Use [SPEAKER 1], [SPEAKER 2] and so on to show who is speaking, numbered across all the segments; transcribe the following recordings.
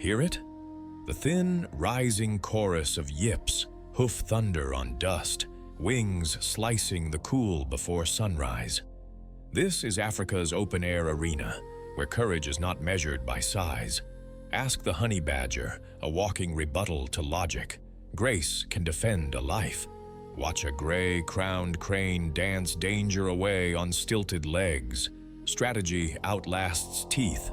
[SPEAKER 1] Hear it? The thin, rising chorus of yips, hoof thunder on dust, wings slicing the cool before sunrise. This is Africa's open-air arena, where courage is not measured by size. Ask the honey badger, a walking rebuttal to logic. Grace can defend a life. Watch a gray-crowned crane dance danger away on stilted legs. Strategy outlasts teeth.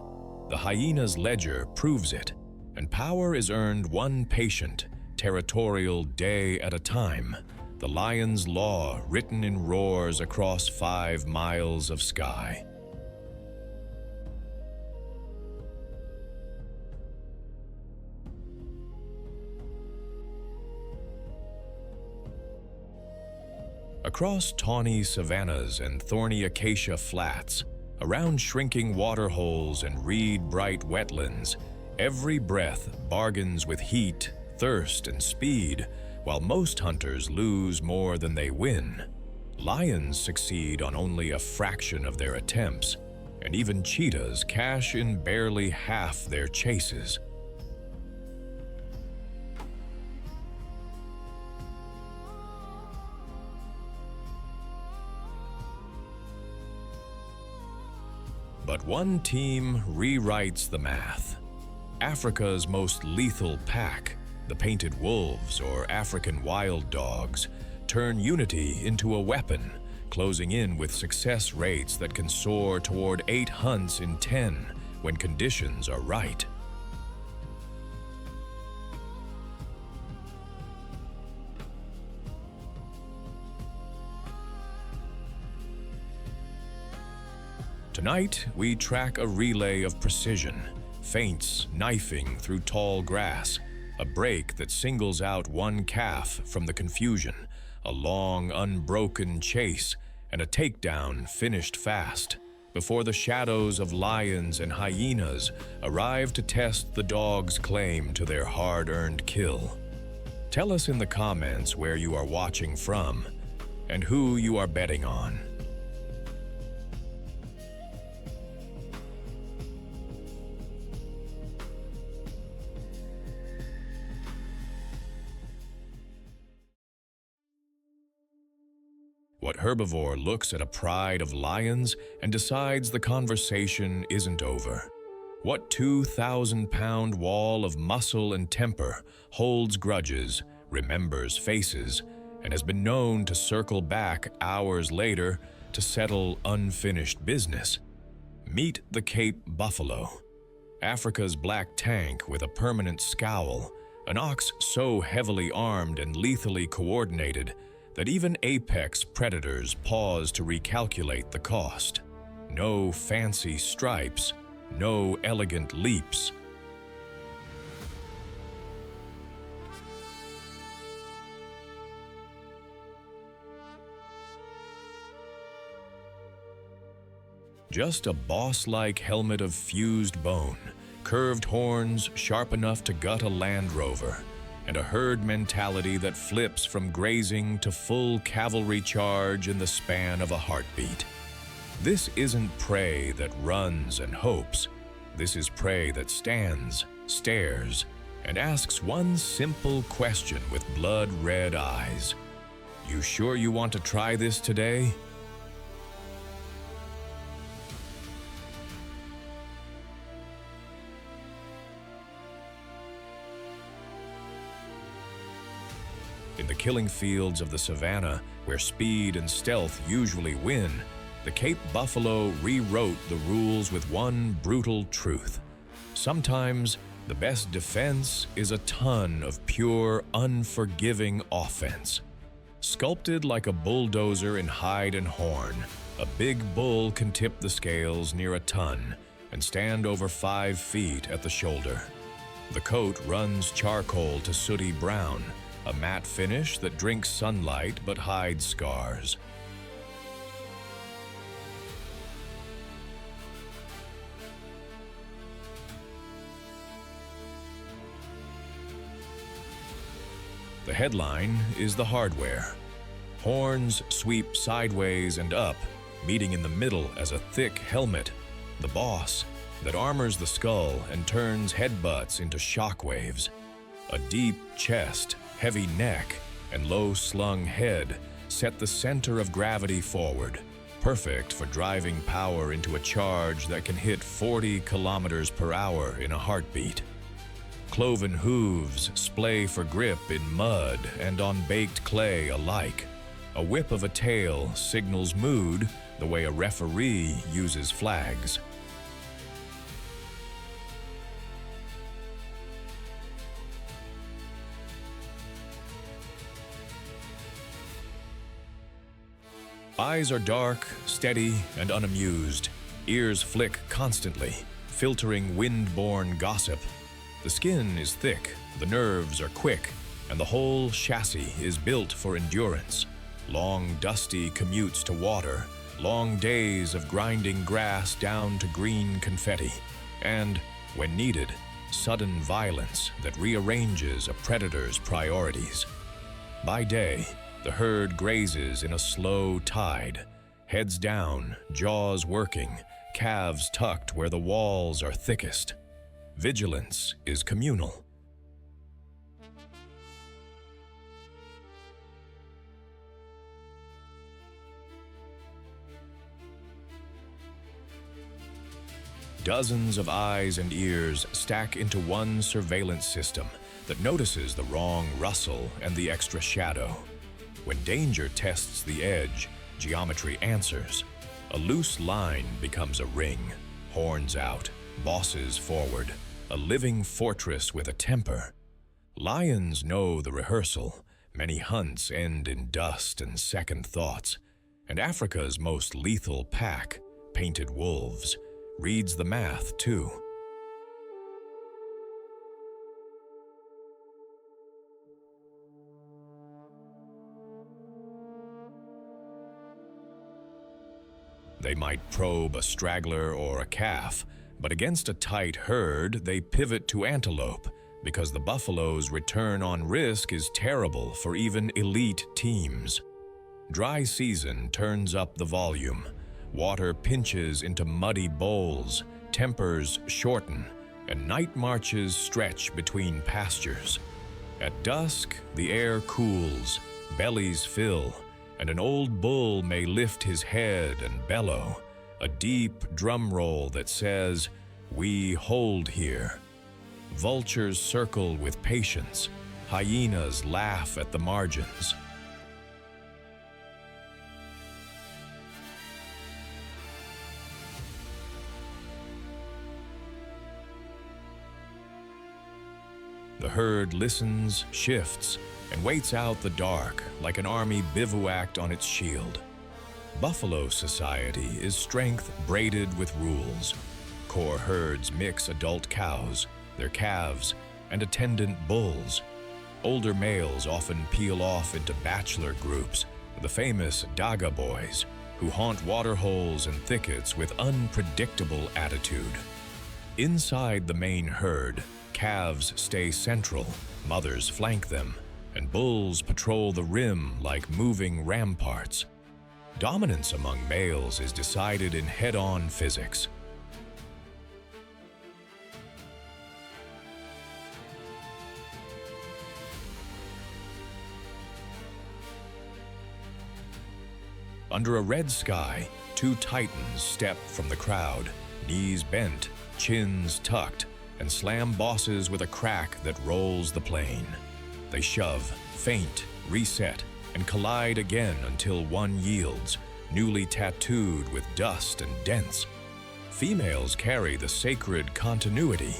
[SPEAKER 1] The hyena's ledger proves it, and power is earned one patient, territorial day at a time. The lion's law written in roars across 5 miles of sky. Across tawny savannas and thorny acacia flats, around shrinking water holes and reed-bright wetlands, every breath bargains with heat, thirst, and speed, while most hunters lose more than they win. Lions succeed on only a fraction of their attempts, and even cheetahs cash in barely half their chases. But one team rewrites the math. Africa's most lethal pack, the painted wolves or African wild dogs, turn unity into a weapon, closing in with success rates that can soar toward 8 hunts in 10 when conditions are right. Tonight, we track a relay of precision, feints knifing through tall grass, a break that singles out one calf from the confusion, a long, unbroken chase, and a takedown finished fast, before the shadows of lions and hyenas arrive to test the dog's claim to their hard-earned kill. Tell us in the comments where you are watching from, and who you are betting on. What herbivore looks at a pride of lions and decides the conversation isn't over? What 2,000-pound wall of muscle and temper holds grudges, remembers faces, and has been known to circle back hours later to settle unfinished business? Meet the Cape buffalo, Africa's black tank with a permanent scowl, an ox so heavily armed and lethally coordinated that even apex predators pause to recalculate the cost. No fancy stripes, no elegant leaps. Just a boss-like helmet of fused bone, curved horns sharp enough to gut a Land Rover, and a herd mentality that flips from grazing to full cavalry charge in the span of a heartbeat. This isn't prey that runs and hopes. This is prey that stands, stares, and asks one simple question with blood-red eyes. You sure you want to try this today? In the killing fields of the savanna, where speed and stealth usually win, the Cape buffalo rewrote the rules with one brutal truth. Sometimes, the best defense is a ton of pure, unforgiving offense. Sculpted like a bulldozer in hide and horn, a big bull can tip the scales near a ton and stand over 5 feet at the shoulder. The coat runs charcoal to sooty brown, a matte finish that drinks sunlight but hides scars. The headline is the hardware. Horns sweep sideways and up, meeting in the middle as a thick helmet. The boss, that armors the skull and turns headbutts into shockwaves. A deep chest, heavy neck, and low-slung head set the center of gravity forward, perfect for driving power into a charge that can hit 40 kilometers per hour in a heartbeat. Cloven hooves splay for grip in mud and on baked clay alike. A whip of a tail signals mood the way a referee uses flags. Eyes are dark, steady, and unamused. Ears flick constantly, filtering wind-borne gossip. The skin is thick, the nerves are quick, and the whole chassis is built for endurance. Long, dusty commutes to water, long days of grinding grass down to green confetti, and, when needed, sudden violence that rearranges a predator's priorities. By day, the herd grazes in a slow tide, heads down, jaws working, calves tucked where the walls are thickest. Vigilance is communal. Dozens of eyes and ears stack into one surveillance system that notices the wrong rustle and the extra shadow. When danger tests the edge, geometry answers. A loose line becomes a ring, horns out, bosses forward, a living fortress with a temper. Lions know the rehearsal. Many hunts end in dust and second thoughts. And Africa's most lethal pack, painted wolves, reads the math too. They might probe a straggler or a calf, but against a tight herd, they pivot to antelope because the buffalo's return on risk is terrible for even elite teams. Dry season turns up the volume. Water pinches into muddy bowls, tempers shorten, and night marches stretch between pastures. At dusk, the air cools, bellies fill, and an old bull may lift his head and bellow, a deep drum roll that says, "We hold here." Vultures circle with patience, hyenas laugh at the margins. The herd listens, shifts, and waits out the dark like an army bivouacked on its shield. Buffalo society is strength braided with rules. Core herds mix adult cows, their calves, and attendant bulls. Older males often peel off into bachelor groups, the famous Daga boys, who haunt waterholes and thickets with unpredictable attitude. Inside the main herd, calves stay central, mothers flank them, and bulls patrol the rim like moving ramparts. Dominance among males is decided in head-on physics. Under a red sky, two titans step from the crowd, knees bent, chins tucked, and slam bosses with a crack that rolls the plain. They shove, feint, reset, and collide again until one yields, newly tattooed with dust and dents. Females carry the sacred continuity.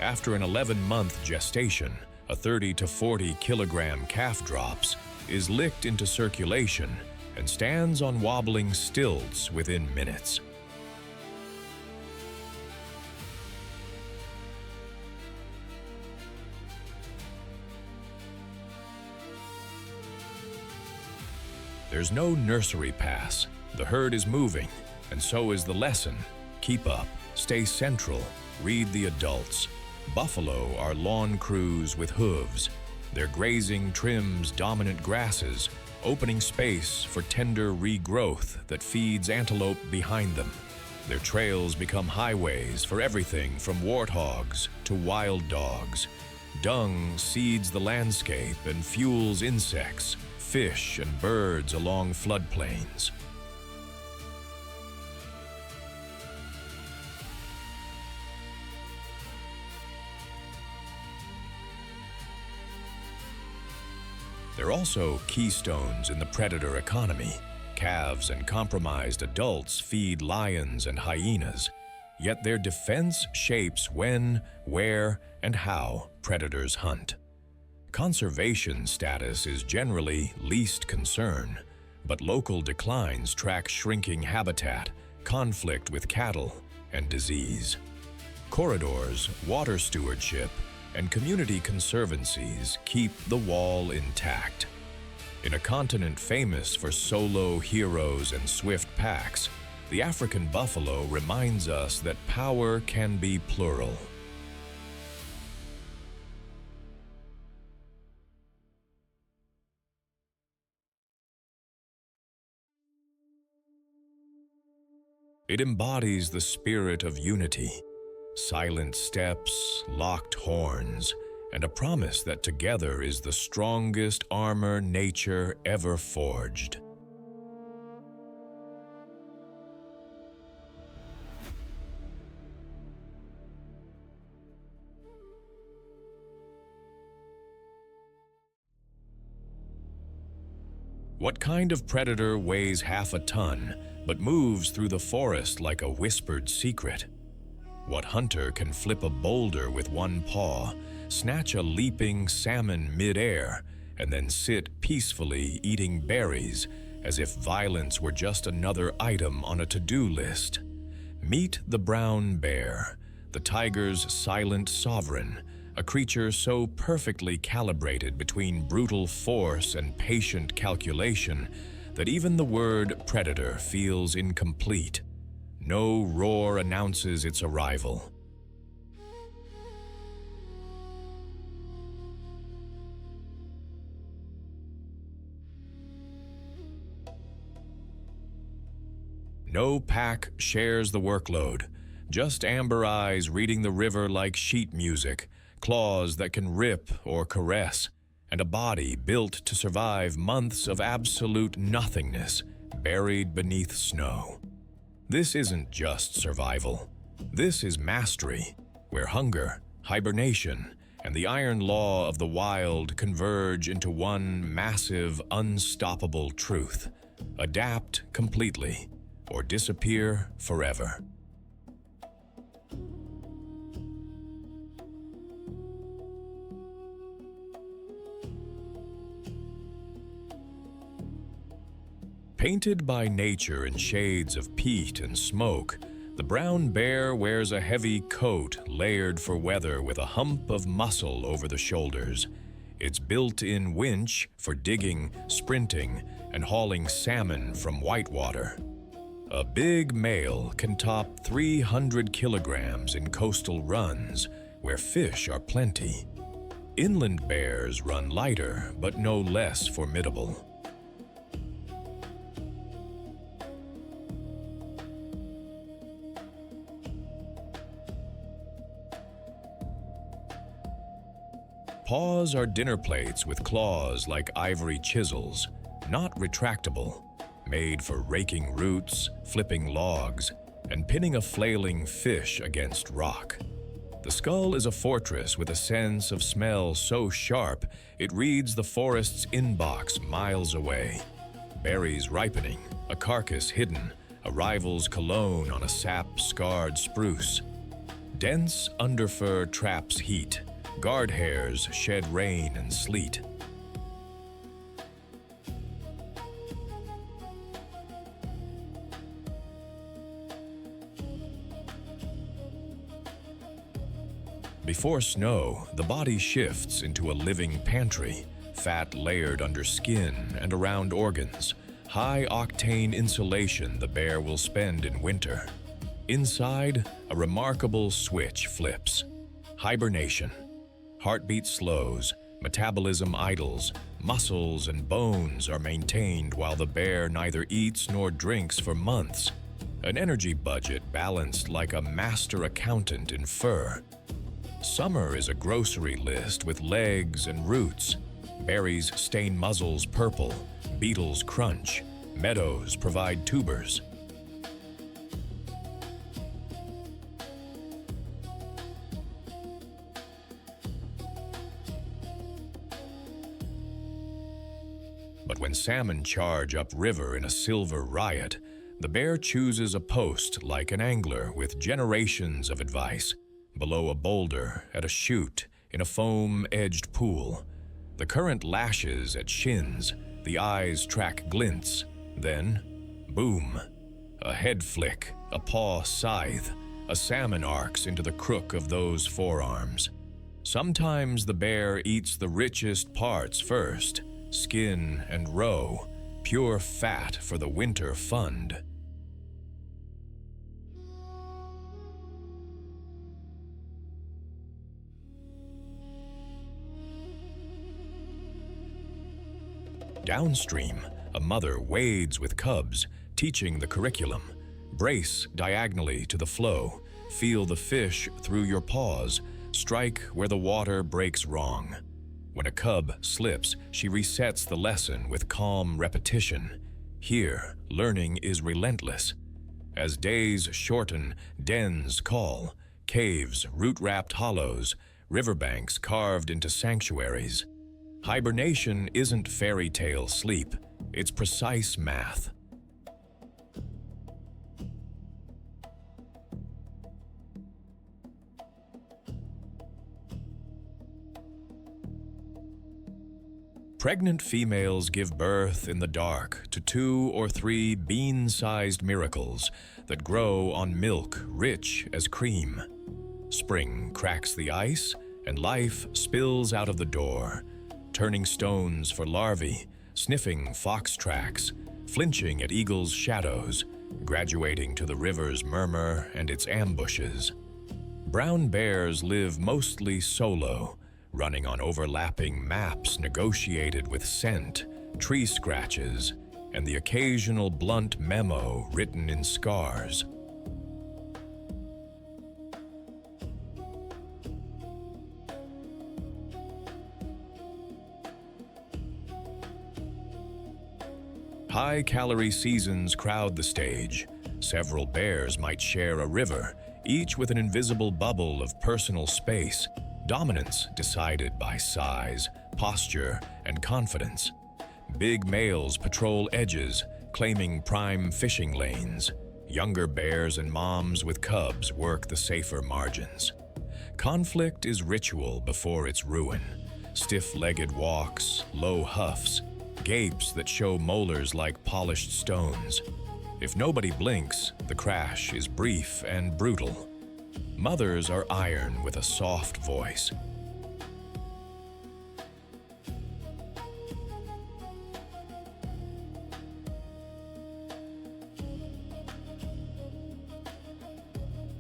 [SPEAKER 1] After an 11-month gestation, a 30 to 40 kilogram calf drops, is licked into circulation, and stands on wobbling stilts within minutes. There's no nursery pass. The herd is moving, and so is the lesson. Keep up, stay central, read the adults. Buffalo are lawn crews with hooves. Their grazing trims dominant grasses, opening space for tender regrowth that feeds antelope behind them. Their trails become highways for everything from warthogs to wild dogs. Dung seeds the landscape and fuels insects, fish, and birds along floodplains. They're also keystones in the predator economy. Calves and compromised adults feed lions and hyenas, yet their defense shapes when, where, and how predators hunt. Conservation status is generally least concern, but local declines track shrinking habitat, conflict with cattle, and disease. Corridors, water stewardship, and community conservancies keep the wall intact. In a continent famous for solo heroes and swift packs, the African buffalo reminds us that power can be plural. It embodies the spirit of unity, silent steps, locked horns, and a promise that together is the strongest armor nature ever forged. What kind of predator weighs half a ton, but moves through the forest like a whispered secret? What hunter can flip a boulder with one paw, snatch a leaping salmon mid-air, and then sit peacefully eating berries as if violence were just another item on a to-do list? Meet the brown bear, the tiger's silent sovereign, a creature so perfectly calibrated between brutal force and patient calculation that even the word predator feels incomplete. No roar announces its arrival. No pack shares the workload, just amber eyes reading the river like sheet music, claws that can rip or caress, and a body built to survive months of absolute nothingness, buried beneath snow. This isn't just survival. This is mastery, where hunger, hibernation, and the iron law of the wild converge into one massive, unstoppable truth. Adapt completely, or disappear forever. Painted by nature in shades of peat and smoke, the brown bear wears a heavy coat layered for weather with a hump of muscle over the shoulders. Its built-in winch for digging, sprinting, and hauling salmon from whitewater. A big male can top 300 kilograms in coastal runs, where fish are plenty. Inland bears run lighter, but no less formidable. Paws are dinner plates with claws like ivory chisels, not retractable, made for raking roots, flipping logs, and pinning a flailing fish against rock. The skull is a fortress with a sense of smell so sharp it reads the forest's inbox miles away. Berries ripening, a carcass hidden, a rival's cologne on a sap-scarred spruce. Dense underfur traps heat. Guard hairs shed rain and sleet. Before snow, the body shifts into a living pantry, fat layered under skin and around organs, high-octane insulation the bear will spend in winter. Inside, a remarkable switch flips. Hibernation. Heartbeat slows, metabolism idles, muscles and bones are maintained while the bear neither eats nor drinks for months. an energy budget balanced like a master accountant in fur. Summer is a grocery list with legs and roots. Berries stain muzzles purple, beetles crunch, meadows provide tubers. But when salmon charge upriver in a silver riot, the bear chooses a post like an angler with generations of advice. Below a boulder, at a chute, in a foam-edged pool. The current lashes at shins, the eyes track glints. Then, boom, a head flick, a paw scythe, a salmon arcs into the crook of those forearms. Sometimes the bear eats the richest parts first, skin and roe, pure fat for the winter fund. Downstream, a mother wades with cubs, teaching the curriculum. Brace diagonally to the flow, feel the fish through your paws, strike where the water breaks wrong. When a cub slips, she resets the lesson with calm repetition. Here, learning is relentless. As days shorten, dens call, caves, root-wrapped hollows, riverbanks carved into sanctuaries. Hibernation isn't fairy tale sleep, it's precise math. Pregnant females give birth in the dark to 2 or 3 bean-sized miracles that grow on milk rich as cream. Spring cracks the ice, and life spills out of the door, turning stones for larvae, sniffing fox tracks, flinching at eagles' shadows, graduating to the river's murmur and its ambushes. Brown bears live mostly solo, running on overlapping maps negotiated with scent, tree scratches, and the occasional blunt memo written in scars. High-calorie seasons crowd the stage. Several bears might share a river, each with an invisible bubble of personal space, dominance decided by size, posture, and confidence. Big males patrol edges, claiming prime fishing lanes. Younger bears and moms with cubs work the safer margins. Conflict is ritual before its ruin. Stiff-legged walks, low huffs, gapes that show molars like polished stones. If nobody blinks, the crash is brief and brutal. Mothers are iron with a soft voice.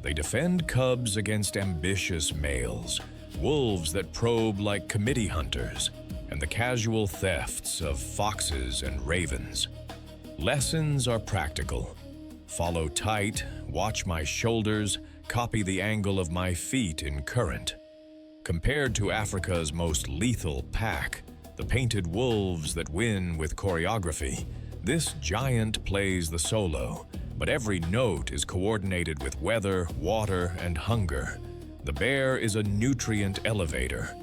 [SPEAKER 1] They defend cubs against ambitious males, wolves that probe like committee hunters, and the casual thefts of foxes and ravens. Lessons are practical. Follow tight, watch my shoulders, copy the angle of my feet in current. Compared to Africa's most lethal pack, the painted wolves that win with choreography, this giant plays the solo, but every note is coordinated with weather, water, and hunger. The bear is a nutrient elevator.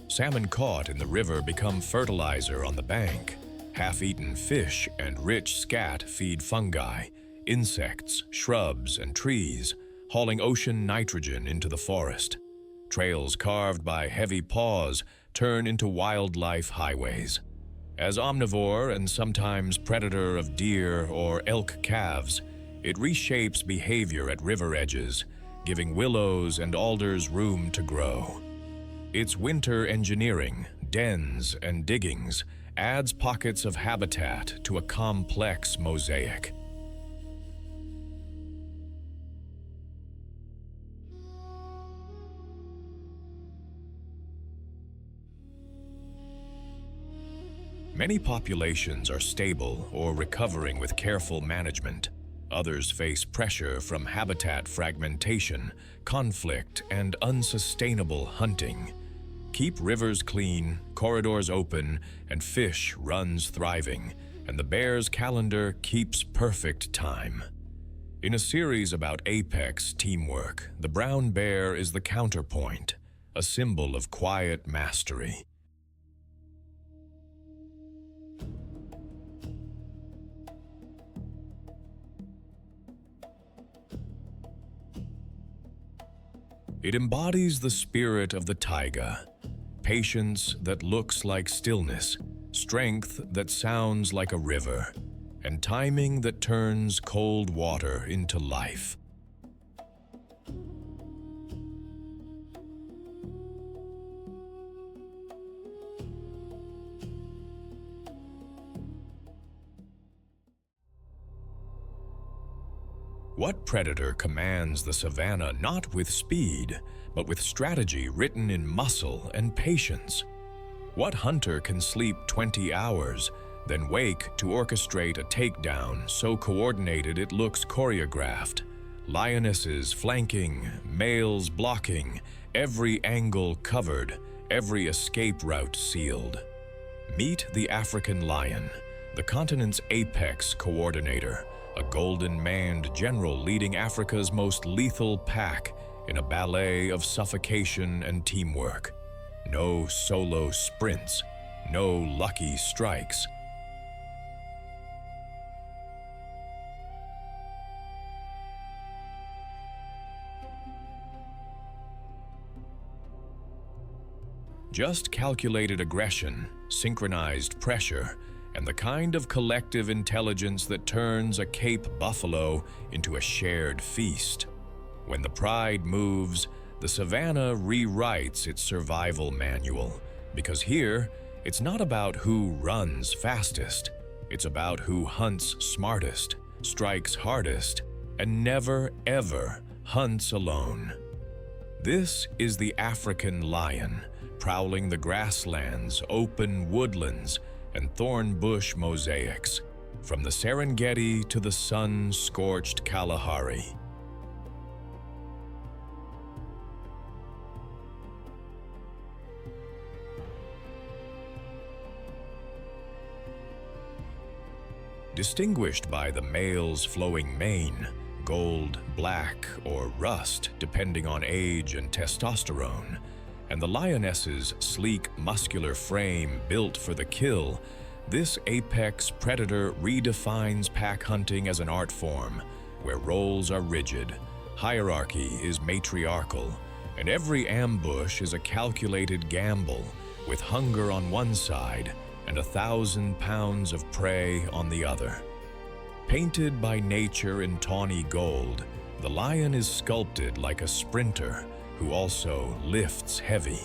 [SPEAKER 1] Salmon caught in the river become fertilizer on the bank. Half-eaten fish and rich scat feed fungi, insects, shrubs, and trees, hauling ocean nitrogen into the forest. Trails carved by heavy paws turn into wildlife highways. As omnivore and sometimes predator of deer or elk calves, it reshapes behavior at river edges, giving willows and alders room to grow. Its winter engineering, dens, and diggings adds pockets of habitat to a complex mosaic. Many populations are stable or recovering with careful management. Others face pressure from habitat fragmentation, conflict, and unsustainable hunting. Keep rivers clean, corridors open, and fish runs thriving, and the bear's calendar keeps perfect time. In a series about apex teamwork, the brown bear is the counterpoint, a symbol of quiet mastery. It embodies the spirit of the taiga, patience that looks like stillness, strength that sounds like a river, and timing that turns cold water into life. What predator commands the savanna not with speed, but with strategy written in muscle and patience? What hunter can sleep 20 hours, then wake to orchestrate a takedown so coordinated it looks choreographed? Lionesses flanking, males blocking, every angle covered, every escape route sealed. Meet the African lion, the continent's apex coordinator, a golden-maned general leading Africa's most lethal pack in a ballet of suffocation and teamwork. No solo sprints, no lucky strikes. Just calculated aggression, synchronized pressure, and the kind of collective intelligence that turns a Cape buffalo into a shared feast. When the pride moves, the savanna rewrites its survival manual, because here, it's not about who runs fastest. It's about who hunts smartest, strikes hardest, and never, ever hunts alone. This is the African lion, prowling the grasslands, open woodlands, and thorn bush mosaics, from the Serengeti to the sun-scorched Kalahari. Distinguished by the male's flowing mane, gold, black, or rust, depending on age and testosterone, and the lioness's sleek, muscular frame built for the kill, this apex predator redefines pack hunting as an art form, where roles are rigid, hierarchy is matriarchal, and every ambush is a calculated gamble, with hunger on one side and 1,000 pounds of prey on the other. Painted by nature in tawny gold, the lion is sculpted like a sprinter who also lifts heavy.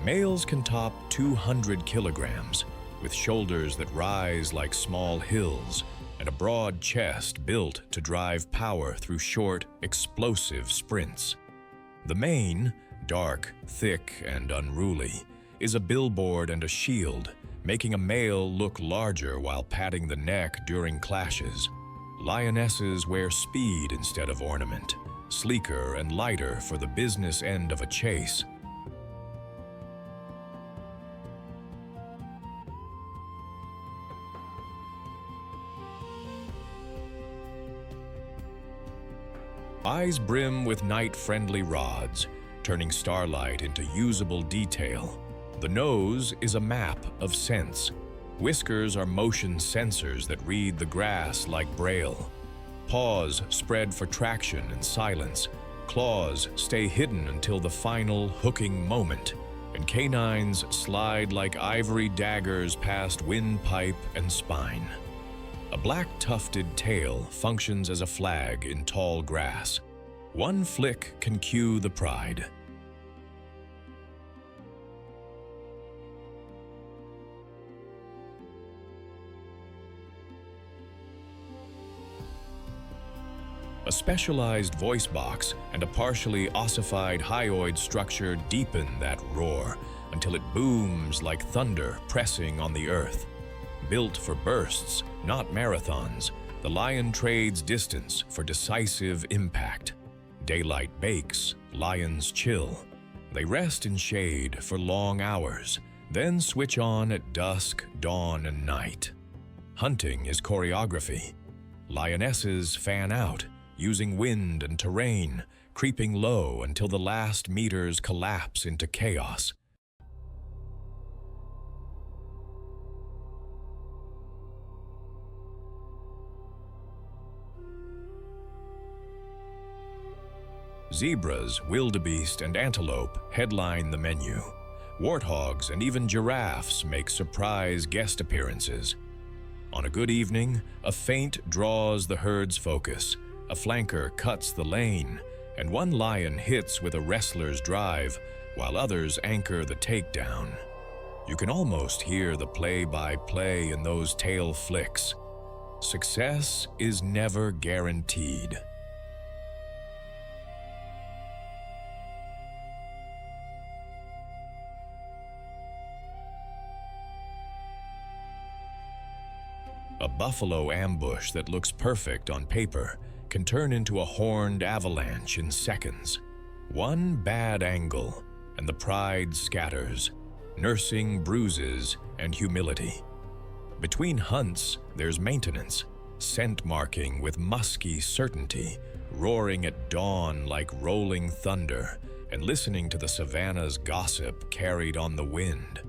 [SPEAKER 1] Males can top 200 kilograms, with shoulders that rise like small hills and a broad chest built to drive power through short, explosive sprints. The mane, dark, thick, and unruly, is a billboard and a shield, making a male look larger while patting the neck during clashes. Lionesses wear speed instead of ornament, sleeker and lighter for the business end of a chase. Eyes brim with night-friendly rods, turning starlight into usable detail. The nose is a map of sense. Whiskers are motion sensors that read the grass like braille. Paws spread for traction and silence. Claws stay hidden until the final hooking moment, and canines slide like ivory daggers past windpipe and spine. A black tufted tail functions as a flag in tall grass. One flick can cue the pride. A specialized voice box and a partially ossified hyoid structure deepen that roar until it booms like thunder pressing on the earth. Built for bursts, not marathons, the lion trades distance for decisive impact. Daylight bakes, lions chill. They rest in shade for long hours, then switch on at dusk, dawn, and night. Hunting is choreography. Lionesses fan out, using wind and terrain, creeping low until the last meters collapse into chaos. Zebras, wildebeest, and antelope headline the menu. Warthogs and even giraffes make surprise guest appearances. On a good evening, a feint draws the herd's focus, a flanker cuts the lane, and one lion hits with a wrestler's drive, while others anchor the takedown. You can almost hear the play-by-play in those tail flicks. Success is never guaranteed. A buffalo ambush that looks perfect on paper can turn into a horned avalanche in seconds. One bad angle, and the pride scatters, nursing bruises and humility. Between hunts, there's maintenance, scent marking with musky certainty, roaring at dawn like rolling thunder, and listening to the savanna's gossip carried on the wind.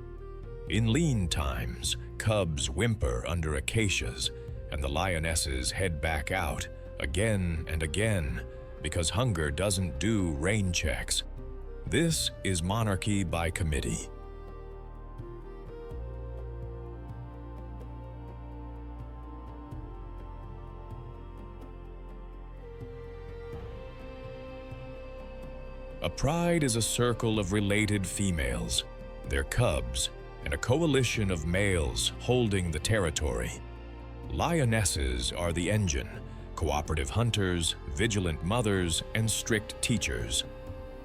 [SPEAKER 1] In lean times, cubs whimper under acacias, and the lionesses head back out again and again because hunger doesn't do rain checks. This is monarchy by committee. A pride is a circle of related females, their cubs, and a coalition of males holding the territory. Lionesses are the engine, cooperative hunters, vigilant mothers, and strict teachers.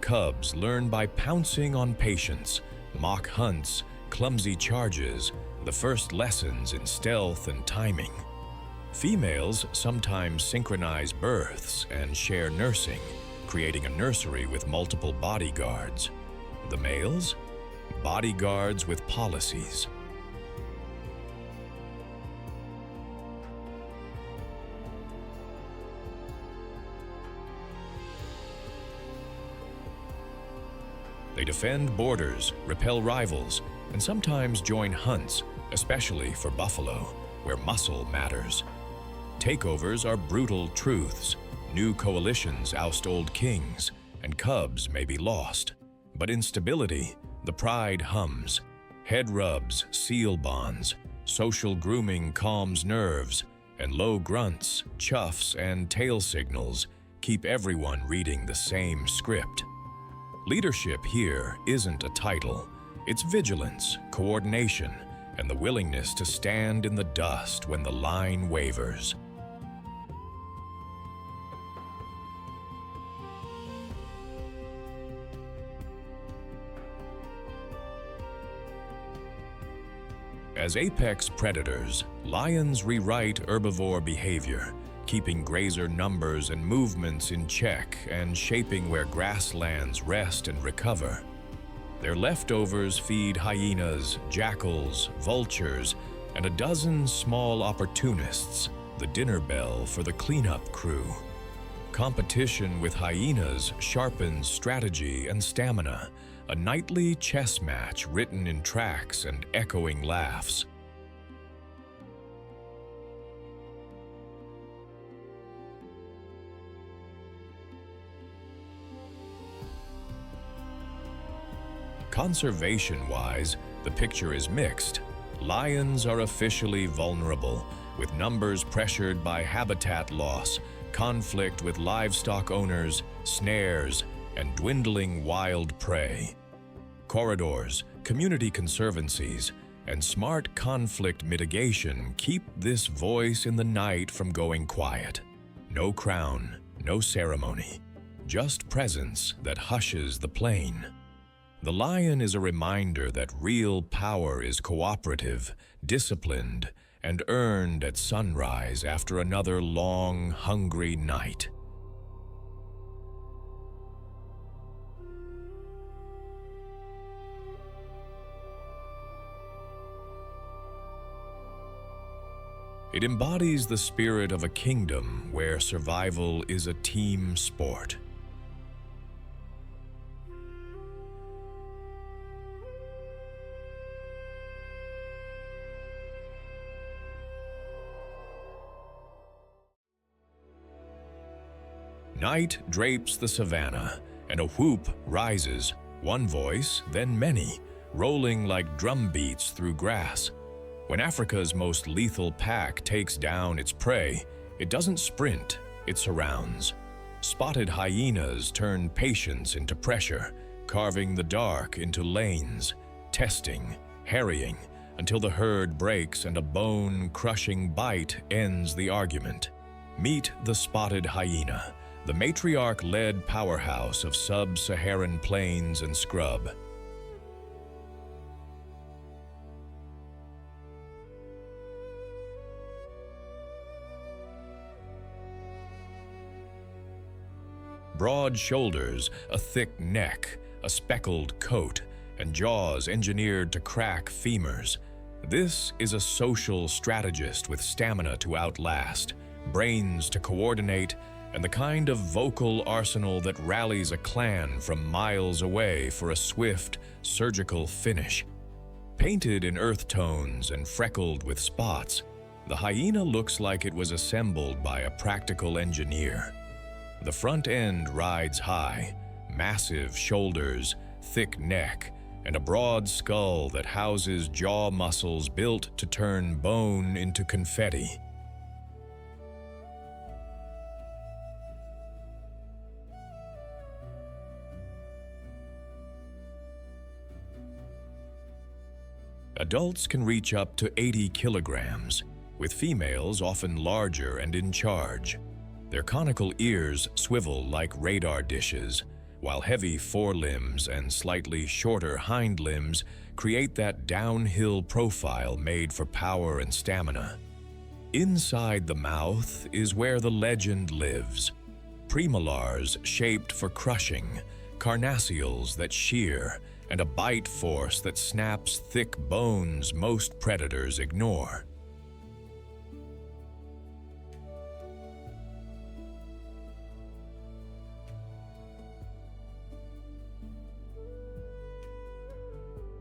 [SPEAKER 1] Cubs learn by pouncing on patience, mock hunts, clumsy charges, the first lessons in stealth and timing. Females sometimes synchronize births and share nursing, creating a nursery with multiple bodyguards. The males? Bodyguards with policies. They defend borders, repel rivals, and sometimes join hunts, especially for buffalo, where muscle matters. Takeovers are brutal truths. New coalitions oust old kings, and cubs may be lost. But in stability, the pride hums. Head rubs seal bonds, social grooming calms nerves, and low grunts, chuffs, and tail signals keep everyone reading the same script. Leadership here isn't a title. It's vigilance, coordination, and the willingness to stand in the dust when the line wavers. As apex predators, lions rewrite herbivore behavior, keeping grazer numbers and movements in check and shaping where grasslands rest and recover. Their leftovers feed hyenas, jackals, vultures, and a dozen small opportunists, the dinner bell for the cleanup crew. Competition with hyenas sharpens strategy and stamina, a nightly chess match written in tracks and echoing laughs. Conservation-wise, the picture is mixed. Lions are officially vulnerable, with numbers pressured by habitat loss, conflict with livestock owners, snares, and dwindling wild prey. Corridors, community conservancies, and smart conflict mitigation keep this voice in the night from going quiet. No crown, no ceremony, just presence that hushes the plain. The lion is a reminder that real power is cooperative, disciplined, and earned at sunrise after another long, hungry night. It embodies the spirit of a kingdom where survival is a team sport. Night drapes the savanna, and a whoop rises, one voice, then many, rolling like drum beats through grass. When Africa's most lethal pack takes down its prey, it doesn't sprint, it surrounds. Spotted hyenas turn patience into pressure, carving the dark into lanes, testing, harrying, until the herd breaks and a bone-crushing bite ends the argument. Meet the spotted hyena, the matriarch-led powerhouse of sub-Saharan plains and scrub. Broad shoulders, a thick neck, a speckled coat, and jaws engineered to crack femurs. This is a social strategist with stamina to outlast, brains to coordinate, and the kind of vocal arsenal that rallies a clan from miles away for a swift, surgical finish. Painted in earth tones and freckled with spots, the hyena looks like it was assembled by a practical engineer. The front end rides high, massive shoulders, thick neck, and a broad skull that houses jaw muscles built to turn bone into confetti. Adults can reach up to 80 kilograms, with females often larger and in charge. Their conical ears swivel like radar dishes, while heavy forelimbs and slightly shorter hind limbs create that downhill profile made for power and stamina. Inside the mouth is where the legend lives. Premolars shaped for crushing, carnassials that shear, and a bite force that snaps thick bones most predators ignore.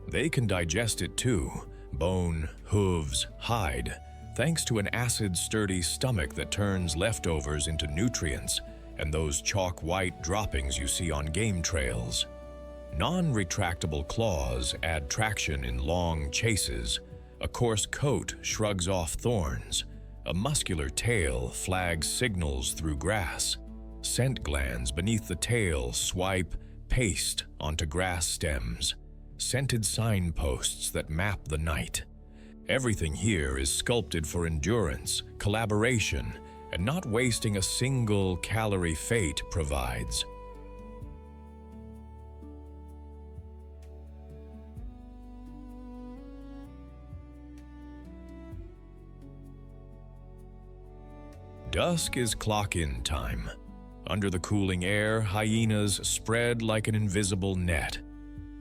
[SPEAKER 1] They can digest it too, bone, hooves, hide, thanks to an acid-sturdy stomach that turns leftovers into nutrients and those chalk-white droppings you see on game trails. Non-retractable claws add traction in long chases. A coarse coat shrugs off thorns. A muscular tail flags signals through grass. Scent glands beneath the tail swipe paste onto grass stems. Scented signposts that map the night. Everything here is sculpted for endurance, collaboration, and not wasting a single calorie fate provides. Dusk is clock-in time. Under the cooling air, hyenas spread like an invisible net.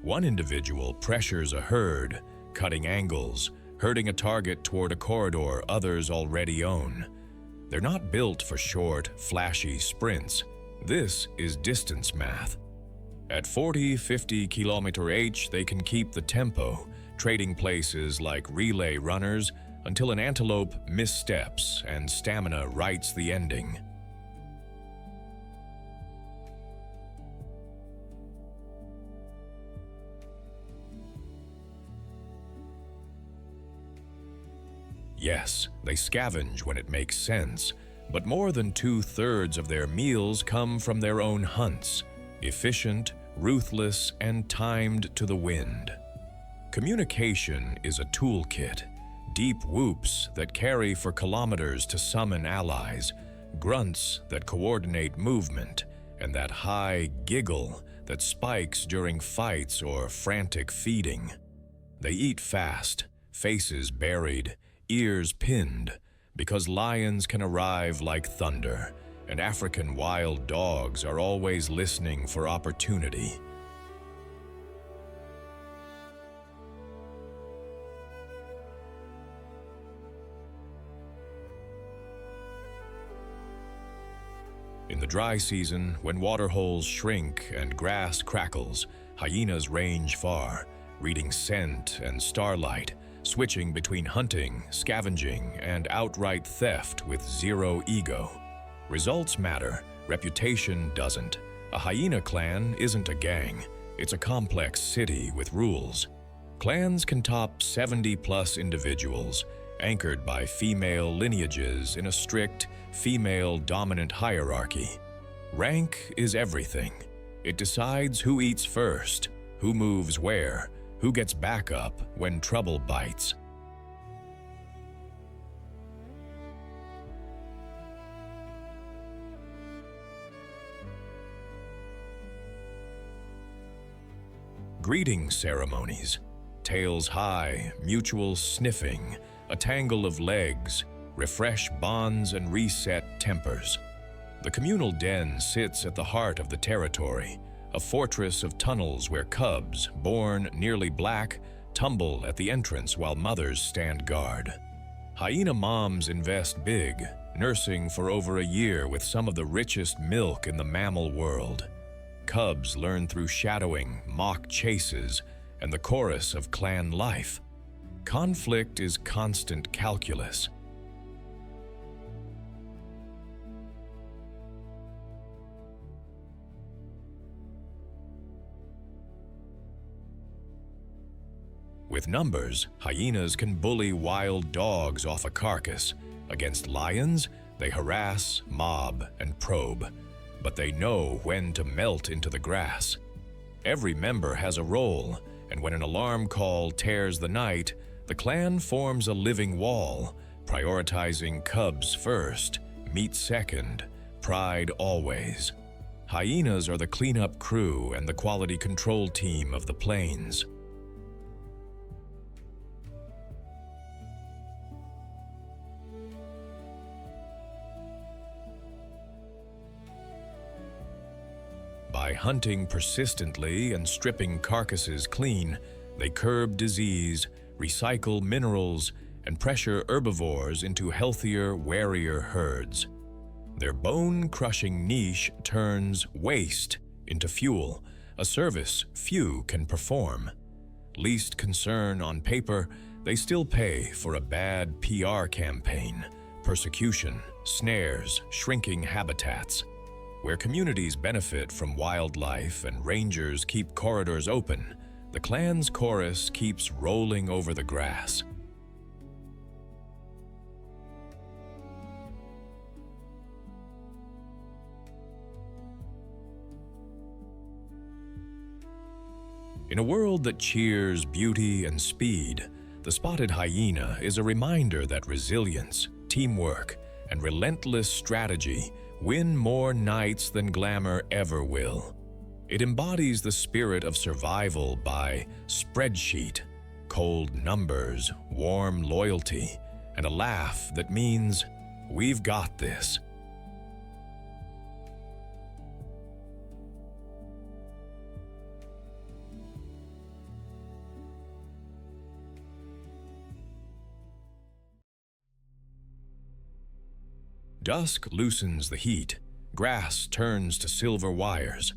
[SPEAKER 1] One individual pressures a herd, cutting angles, herding a target toward a corridor others already own. They're not built for short, flashy sprints. This is distance math. At 40-50 km/h, they can keep the tempo, trading places like relay runners until an antelope missteps and stamina writes the ending. Yes, they scavenge when it makes sense, but more than 2/3 of their meals come from their own hunts, efficient, ruthless, and timed to the wind. Communication is a toolkit, deep whoops that carry for kilometers to summon allies, grunts that coordinate movement, and that high giggle that spikes during fights or frantic feeding. They eat fast, faces buried, ears pinned, because lions can arrive like thunder, and African wild dogs are always listening for opportunity. In the dry season, when waterholes shrink and grass crackles, hyenas range far, reading scent and starlight, switching between hunting, scavenging, and outright theft with zero ego. Results matter, reputation doesn't. A hyena clan isn't a gang, it's a complex city with rules. Clans can top 70+ individuals, anchored by female lineages in a strict, female-dominant hierarchy. Rank is everything. It decides who eats first, who moves where, who gets backup when trouble bites. Greeting ceremonies. Tails high, mutual sniffing, a tangle of legs, refresh bonds and reset tempers. The communal den sits at the heart of the territory, a fortress of tunnels where cubs, born nearly black, tumble at the entrance while mothers stand guard. Hyena moms invest big, nursing for over a year with some of the richest milk in the mammal world. Cubs learn through shadowing, mock chases, and the chorus of clan life. Conflict is constant calculus. With numbers, hyenas can bully wild dogs off a carcass. Against lions, they harass, mob, and probe. But they know when to melt into the grass. Every member has a role, and when an alarm call tears the night, the clan forms a living wall, prioritizing cubs first, meat second, pride always. Hyenas are the cleanup crew and the quality control team of the plains. By hunting persistently and stripping carcasses clean, they curb disease, recycle minerals, and pressure herbivores into healthier, warier herds. Their bone-crushing niche turns waste into fuel, a service few can perform. Least concern on paper, they still pay for a bad PR campaign, persecution, snares, shrinking habitats. Where communities benefit from wildlife and rangers keep corridors open, the clan's chorus keeps rolling over the grass. In a world that cheers beauty and speed, the spotted hyena is a reminder that resilience, teamwork, and relentless strategy win more nights than glamour ever will. It embodies the spirit of survival by spreadsheet, cold numbers, warm loyalty, and a laugh that means, "We've got this." Dusk loosens the heat, grass turns to silver wires.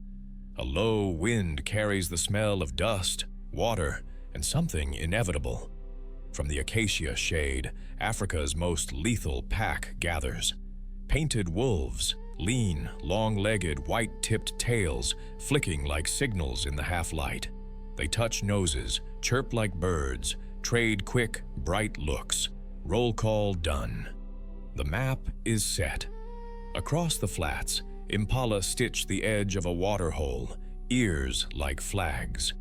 [SPEAKER 1] A low wind carries the smell of dust, water, and something inevitable. From the acacia shade, Africa's most lethal pack gathers. Painted wolves, lean, long-legged, white-tipped tails flicking like signals in the half-light. They touch noses, chirp like birds, trade quick, bright looks. Roll call done. The map is set. Across the flats, impala stitch the edge of a waterhole, ears like flags.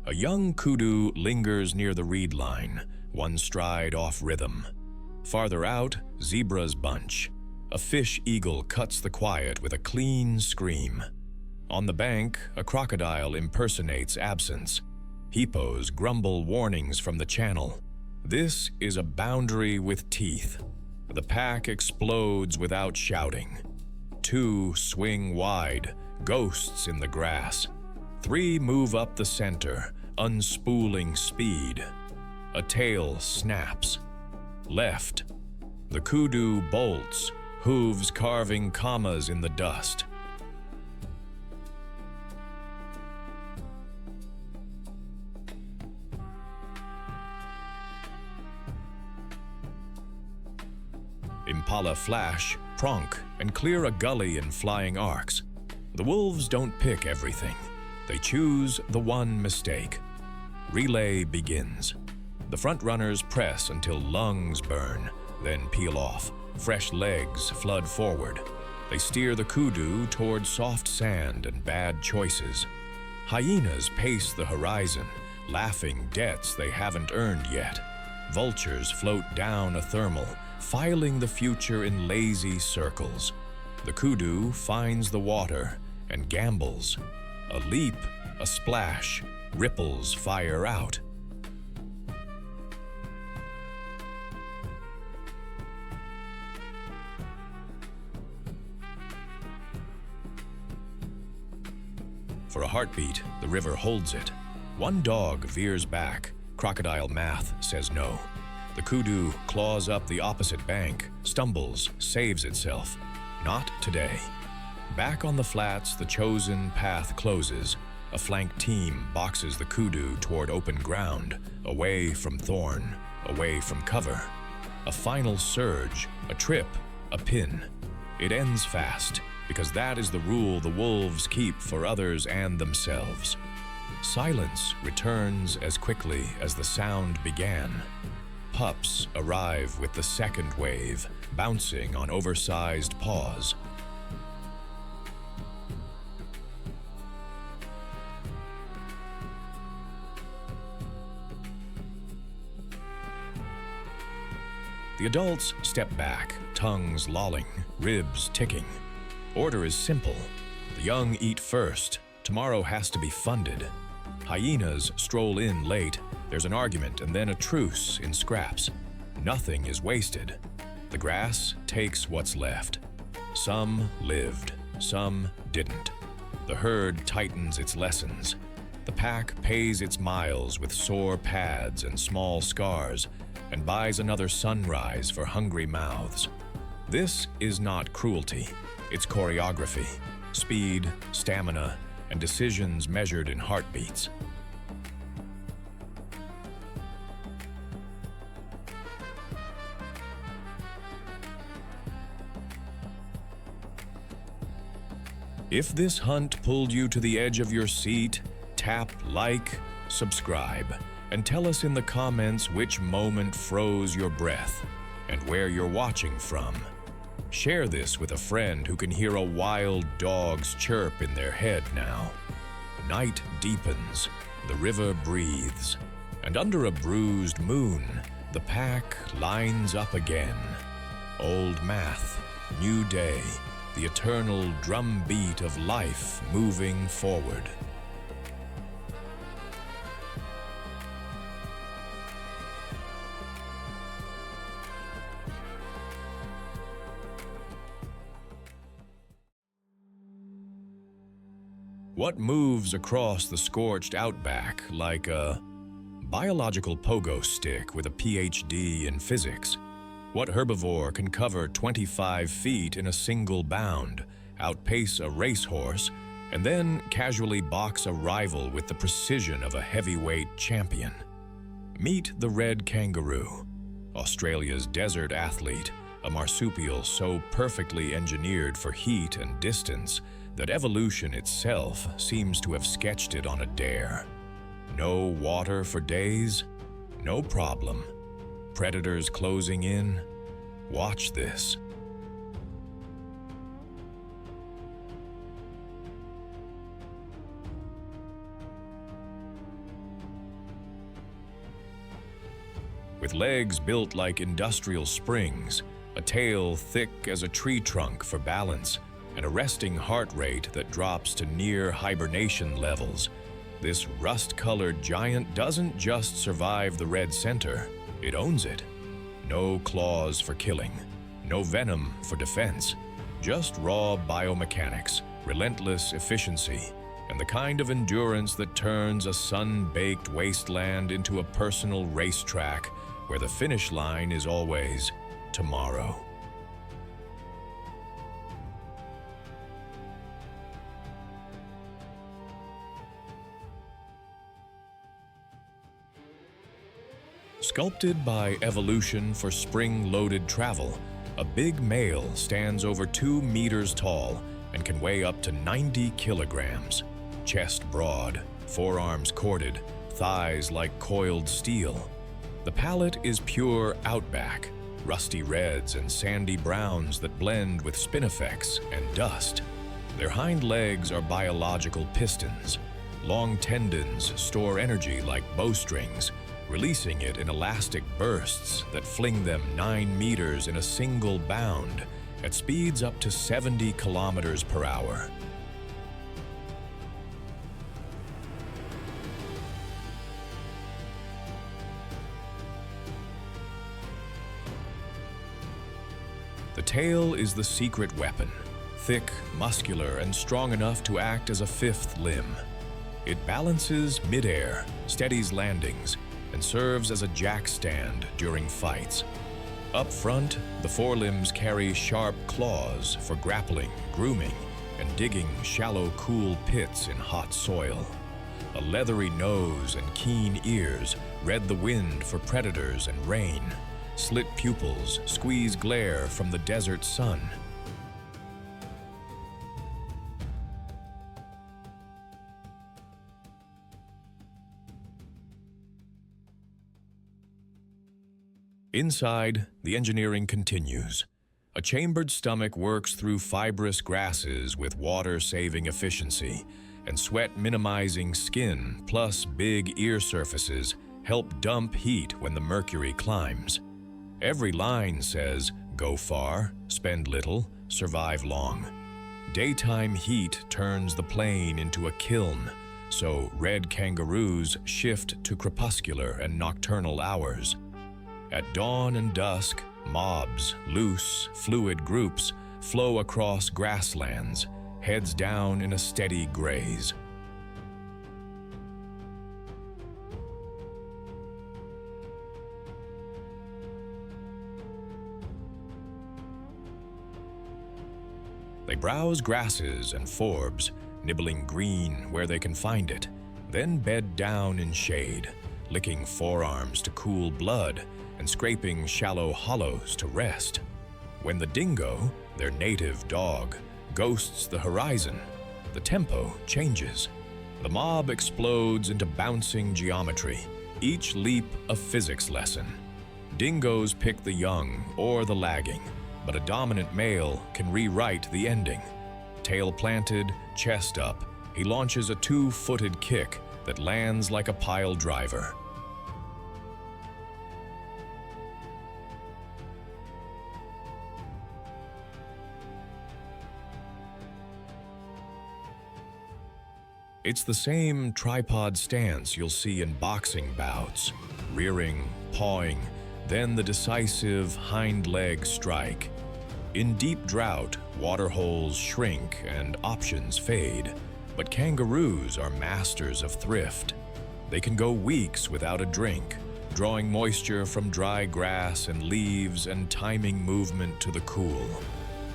[SPEAKER 1] A young kudu lingers near the reed line, one stride off rhythm. Farther out, zebras bunch. A fish eagle cuts the quiet with a clean scream. On the bank, a crocodile impersonates absence. Hippos grumble warnings from the channel. This is a boundary with teeth. The pack explodes without shouting. 2 swing wide, ghosts in the grass. 3 move up the center, unspooling speed. A tail snaps. Left. The kudu bolts, hooves carving commas in the dust. Impala flash, pronk, and clear a gully in flying arcs. The wolves don't pick everything. They choose the one mistake. Relay begins. The front runners press until lungs burn, then peel off. Fresh legs flood forward. They steer the kudu toward soft sand and bad choices. Hyenas pace the horizon, laughing debts they haven't earned yet. Vultures float down a thermal, filing the future in lazy circles. The kudu finds the water and gambles. A leap, a splash, ripples fire out. For a heartbeat, the river holds it. One dog veers back. Crocodile math says no. The kudu claws up the opposite bank, stumbles, saves itself. Not today. Back on the flats, the chosen path closes. A flanked team boxes the kudu toward open ground, away from thorn, away from cover. A final surge, a trip, a pin. It ends fast, because that is the rule the wolves keep for others and themselves. Silence returns as quickly as the sound began. Pups arrive with the second wave, bouncing on oversized paws. The adults step back, tongues lolling, ribs ticking. Order is simple. The young eat first. Tomorrow has to be funded. Hyenas stroll in late. There's an argument and then a truce in scraps. Nothing is wasted. The grass takes what's left. Some lived, some didn't. The herd tightens its lessons. The pack pays its miles with sore pads and small scars and buys another sunrise for hungry mouths. This is not cruelty. It's choreography, speed, stamina, and decisions measured in heartbeats. If this hunt pulled you to the edge of your seat, tap like, subscribe, and tell us in the comments which moment froze your breath and where you're watching from. Share this with a friend who can hear a wild dog's chirp in their head now. Night deepens, the river breathes, and under a bruised moon, the pack lines up again. Old math, new day, the eternal drumbeat of life moving forward. What moves across the scorched outback like a biological pogo stick with a PhD in physics? What herbivore can cover 25 feet in a single bound, outpace a racehorse, and then casually box a rival with the precision of a heavyweight champion? Meet the red kangaroo, Australia's desert athlete, a marsupial so perfectly engineered for heat and distance that evolution itself seems to have sketched it on a dare. No water for days? No problem. Predators closing in? Watch this. with legs built like industrial springs, a tail thick as a tree trunk for balance, and a resting heart rate that drops to near hibernation levels. This rust-colored giant doesn't just survive the red center, it owns it. No claws for killing, no venom for defense, just raw biomechanics, relentless efficiency, and the kind of endurance that turns a sun-baked wasteland into a personal racetrack where the finish line is always tomorrow. Sculpted by evolution for spring-loaded travel, a big male stands over 2 meters tall and can weigh up to 90 kilograms. Chest broad, forearms corded, thighs like coiled steel. The palate is pure outback, rusty reds and sandy browns that blend with spinifex and dust. Their hind legs are biological pistons. Long tendons store energy like bowstrings, releasing it in elastic bursts that fling them 9 meters in a single bound at speeds up to 70 kilometers per hour. The tail is the secret weapon, thick, muscular, and strong enough to act as a fifth limb. It balances midair, steadies landings, and serves as a jack stand during fights. Up front, the forelimbs carry sharp claws for grappling, grooming, and digging shallow, cool pits in hot soil. A leathery nose and keen ears read the wind for predators and rain. Slit pupils squeeze glare from the desert sun. Inside, the engineering continues. A chambered stomach works through fibrous grasses with water-saving efficiency, and sweat-minimizing skin plus big ear surfaces help dump heat when the mercury climbs. Every line says, go far, spend little, survive long. Daytime heat turns the plain into a kiln, so red kangaroos shift to crepuscular and nocturnal hours. At dawn and dusk, mobs, loose, fluid groups, flow across grasslands, heads down in a steady graze. They browse grasses and forbs, nibbling green where they can find it, then bed down in shade, licking forearms to cool blood and scraping shallow hollows to rest. When the dingo, their native dog, ghosts the horizon, the tempo changes. The mob explodes into bouncing geometry, each leap a physics lesson. Dingoes pick the young or the lagging, but a dominant male can rewrite the ending. Tail planted, chest up, he launches a 2-footed kick that lands like a pile driver. It's the same tripod stance you'll see in boxing bouts, rearing, pawing, then the decisive hind leg strike. In deep drought, water holes shrink and options fade, but kangaroos are masters of thrift. They can go weeks without a drink, drawing moisture from dry grass and leaves and timing movement to the cool.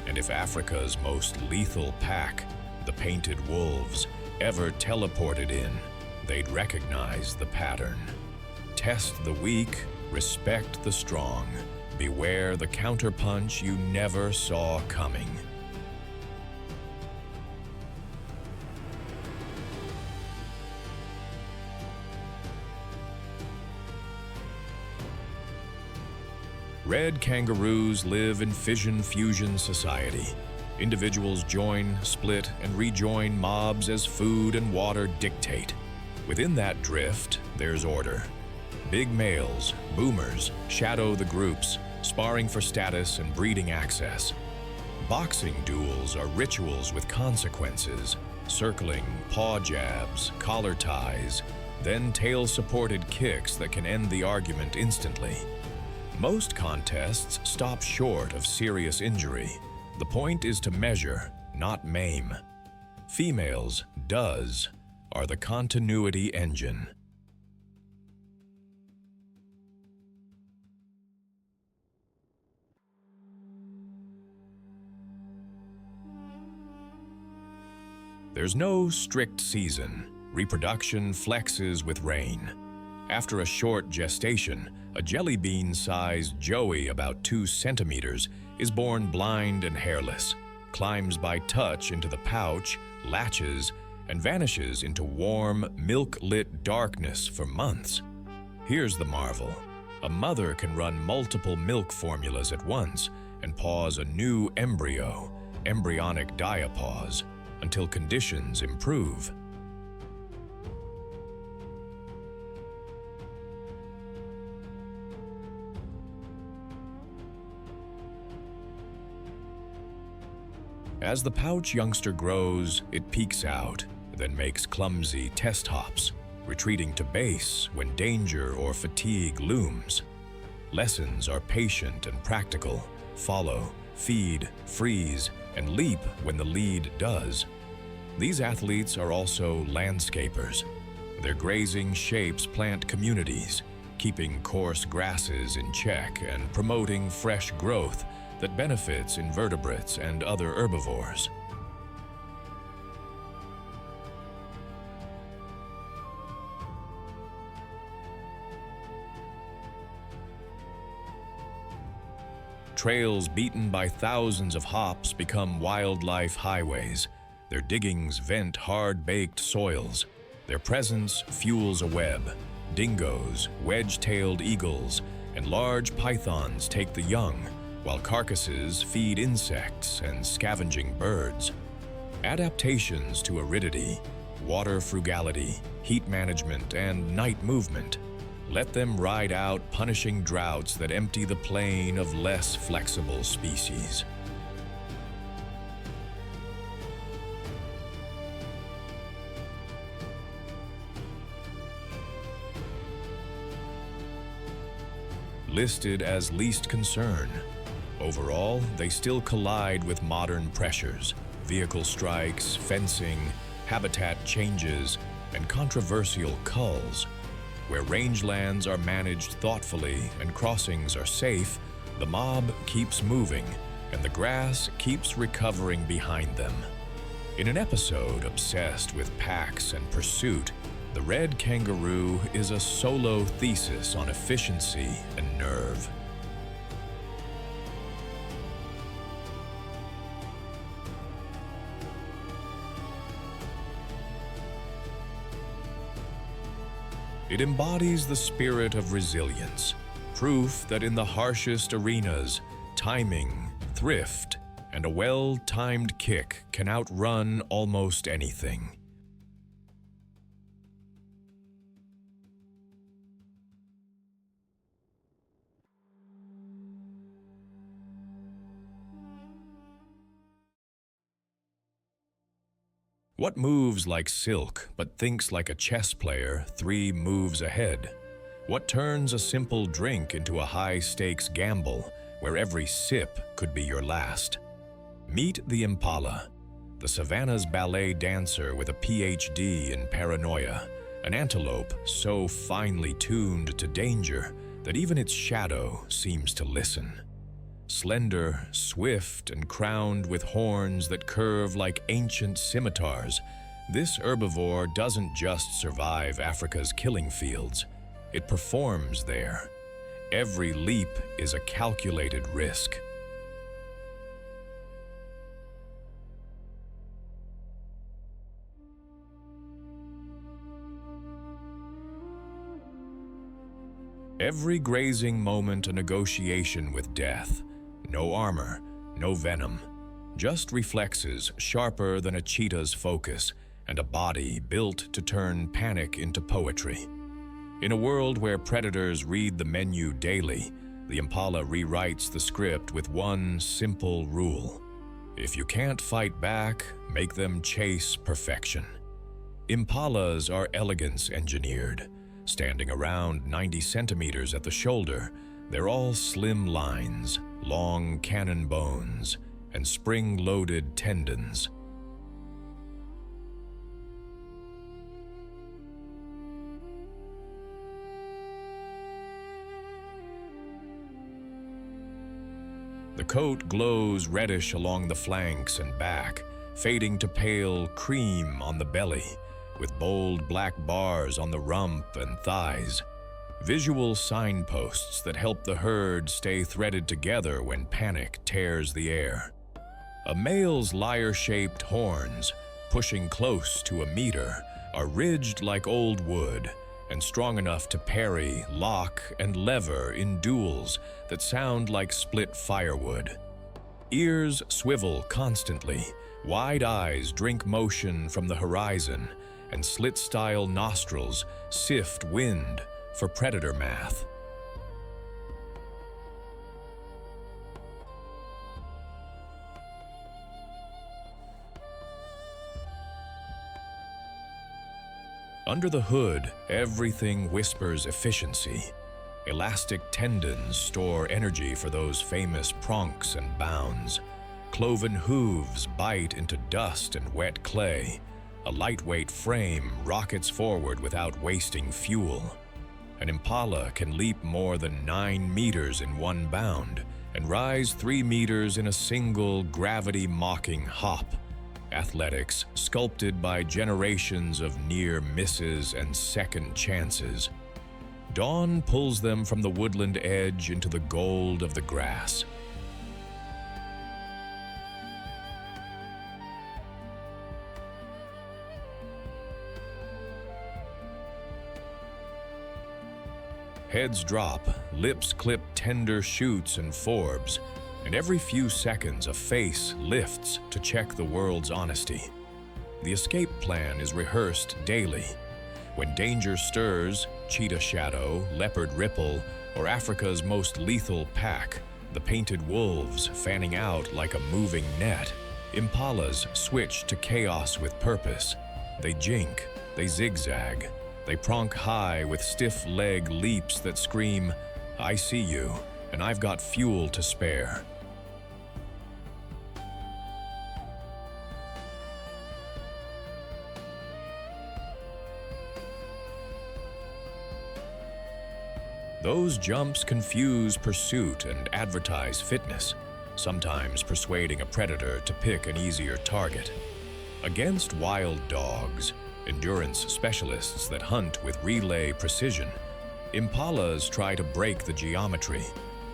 [SPEAKER 1] And if Africa's most lethal pack, the painted wolves, ever teleported in, they'd recognize the pattern. Test the weak, respect the strong. Beware the counterpunch you never saw coming. Red kangaroos live in fission-fusion society. Individuals join, split, and rejoin mobs as food and water dictate. Within that drift, there's order. Big males, boomers, shadow the groups, sparring for status and breeding access. Boxing duels are rituals with consequences, circling, paw jabs, collar ties, then tail-supported kicks that can end the argument instantly. Most contests stop short of serious injury. The point is to measure, not maim. Females, does, are the continuity engine. There's no strict season. Reproduction flexes with rain. After a short gestation, a jelly bean-sized joey about 2 centimeters is born blind and hairless, climbs by touch into the pouch, latches, and vanishes into warm, milk-lit darkness for months. Here's the marvel. A mother can run multiple milk formulas at once and pause a new embryo, embryonic diapause, until conditions improve. As the pouch youngster grows, it peeks out, then makes clumsy test hops, retreating to base when danger or fatigue looms. Lessons are patient and practical. Follow, feed, freeze, and leap when the lead does. These athletes are also landscapers. Their grazing shapes plant communities, keeping coarse grasses in check and promoting fresh growth that benefits invertebrates and other herbivores. Trails beaten by thousands of hops become wildlife highways. Their diggings vent hard-baked soils. Their presence fuels a web. Dingoes, wedge-tailed eagles, and large pythons take the young, while carcasses feed insects and scavenging birds. Adaptations to aridity, water frugality, heat management, and night movement. Let them ride out punishing droughts that empty the plain of less flexible species. Listed as least concern, overall, they still collide with modern pressures, vehicle strikes, fencing, habitat changes, and controversial culls. Where rangelands are managed thoughtfully and crossings are safe, the mob keeps moving and the grass keeps recovering behind them. In an episode obsessed with packs and pursuit, the red kangaroo is a solo thesis on efficiency and nerve. It embodies the spirit of resilience, proof that in the harshest arenas, timing, thrift, and a well-timed kick can outrun almost anything. What moves like silk but thinks like a chess player 3 moves ahead? What turns a simple drink into a high-stakes gamble where every sip could be your last? Meet the impala, the savanna's ballet dancer with a PhD in paranoia, an antelope so finely tuned to danger that even its shadow seems to listen. Slender, swift, and crowned with horns that curve like ancient scimitars, this herbivore doesn't just survive Africa's killing fields, it performs there. Every leap is a calculated risk. Every grazing moment a negotiation with death. No armor, no venom, just reflexes sharper than a cheetah's focus and a body built to turn panic into poetry. In a world where predators read the menu daily, the impala rewrites the script with one simple rule. If you can't fight back, make them chase perfection. Impalas are elegance engineered. Standing around 90 centimeters at the shoulder, they're all slim lines, long cannon bones, and spring-loaded tendons. The coat glows reddish along the flanks and back, fading to pale cream on the belly, with bold black bars on the rump and thighs. Visual signposts that help the herd stay threaded together when panic tears the air. A male's lyre-shaped horns, pushing close to a meter, are ridged like old wood and strong enough to parry, lock, and lever in duels that sound like split firewood. Ears swivel constantly, wide eyes drink motion from the horizon, and slit-style nostrils sift wind for predator math. Under the hood, everything whispers efficiency. Elastic tendons store energy for those famous pronks and bounds. Cloven hooves bite into dust and wet clay. A lightweight frame rockets forward without wasting fuel. An impala can leap more than 9 meters in one bound and rise 3 meters in a single gravity-mocking hop. Athletics sculpted by generations of near misses and second chances. Dawn pulls them from the woodland edge into the gold of the grass. Heads drop, lips clip tender shoots and forbs, and every few seconds a face lifts to check the world's honesty. The escape plan is rehearsed daily. When danger stirs, cheetah shadow, leopard ripple, or Africa's most lethal pack, the painted wolves fanning out like a moving net, impalas switch to chaos with purpose. They jink, they zigzag, they pronk high with stiff leg leaps that scream, "I see you, and I've got fuel to spare." Those jumps confuse pursuit and advertise fitness, sometimes persuading a predator to pick an easier target. Against wild dogs, endurance specialists that hunt with relay precision, impalas try to break the geometry,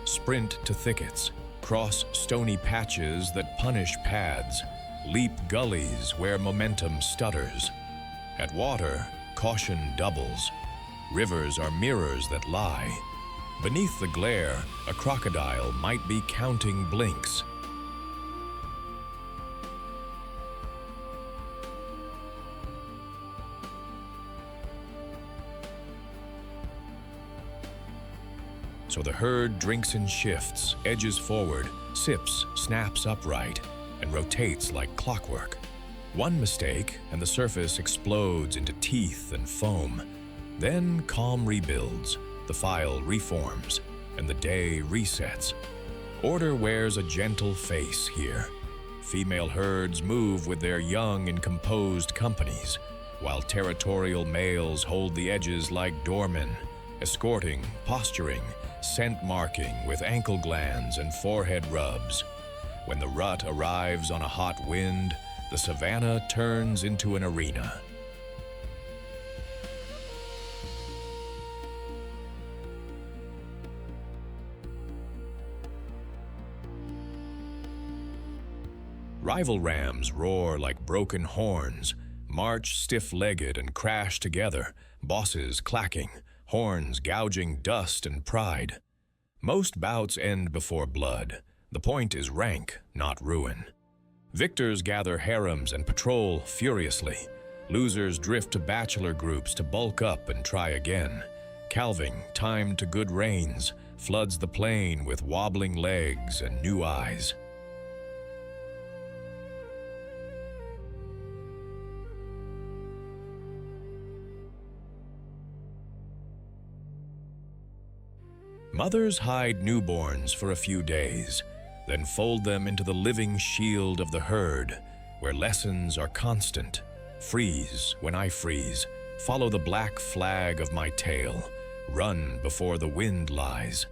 [SPEAKER 1] sprint to thickets, cross stony patches that punish pads, leap gullies where momentum stutters. At water, caution doubles. Rivers are mirrors that lie. Beneath the glare, a crocodile might be counting blinks. So the herd drinks in shifts, edges forward, sips, snaps upright, and rotates like clockwork. One mistake, and the surface explodes into teeth and foam. Then calm rebuilds, the file reforms, and the day resets. Order wears a gentle face here. Female herds move with their young in composed companies, while territorial males hold the edges like doormen, escorting, posturing, scent marking with ankle glands and forehead rubs. When the rut arrives on a hot wind, the savanna turns into an arena. Rival rams roar like broken horns, march stiff-legged and crash together, bosses clacking, horns gouging dust and pride. Most bouts end before blood. The point is rank, not ruin. Victors gather harems and patrol furiously. Losers drift to bachelor groups to bulk up and try again. calving timed to good rains, floods the plain with wobbling legs and new eyes. Mothers hide newborns for a few days, then fold them into the living shield of the herd, where lessons are constant. Freeze when I freeze, follow the black flag of my tail, run before the wind lies.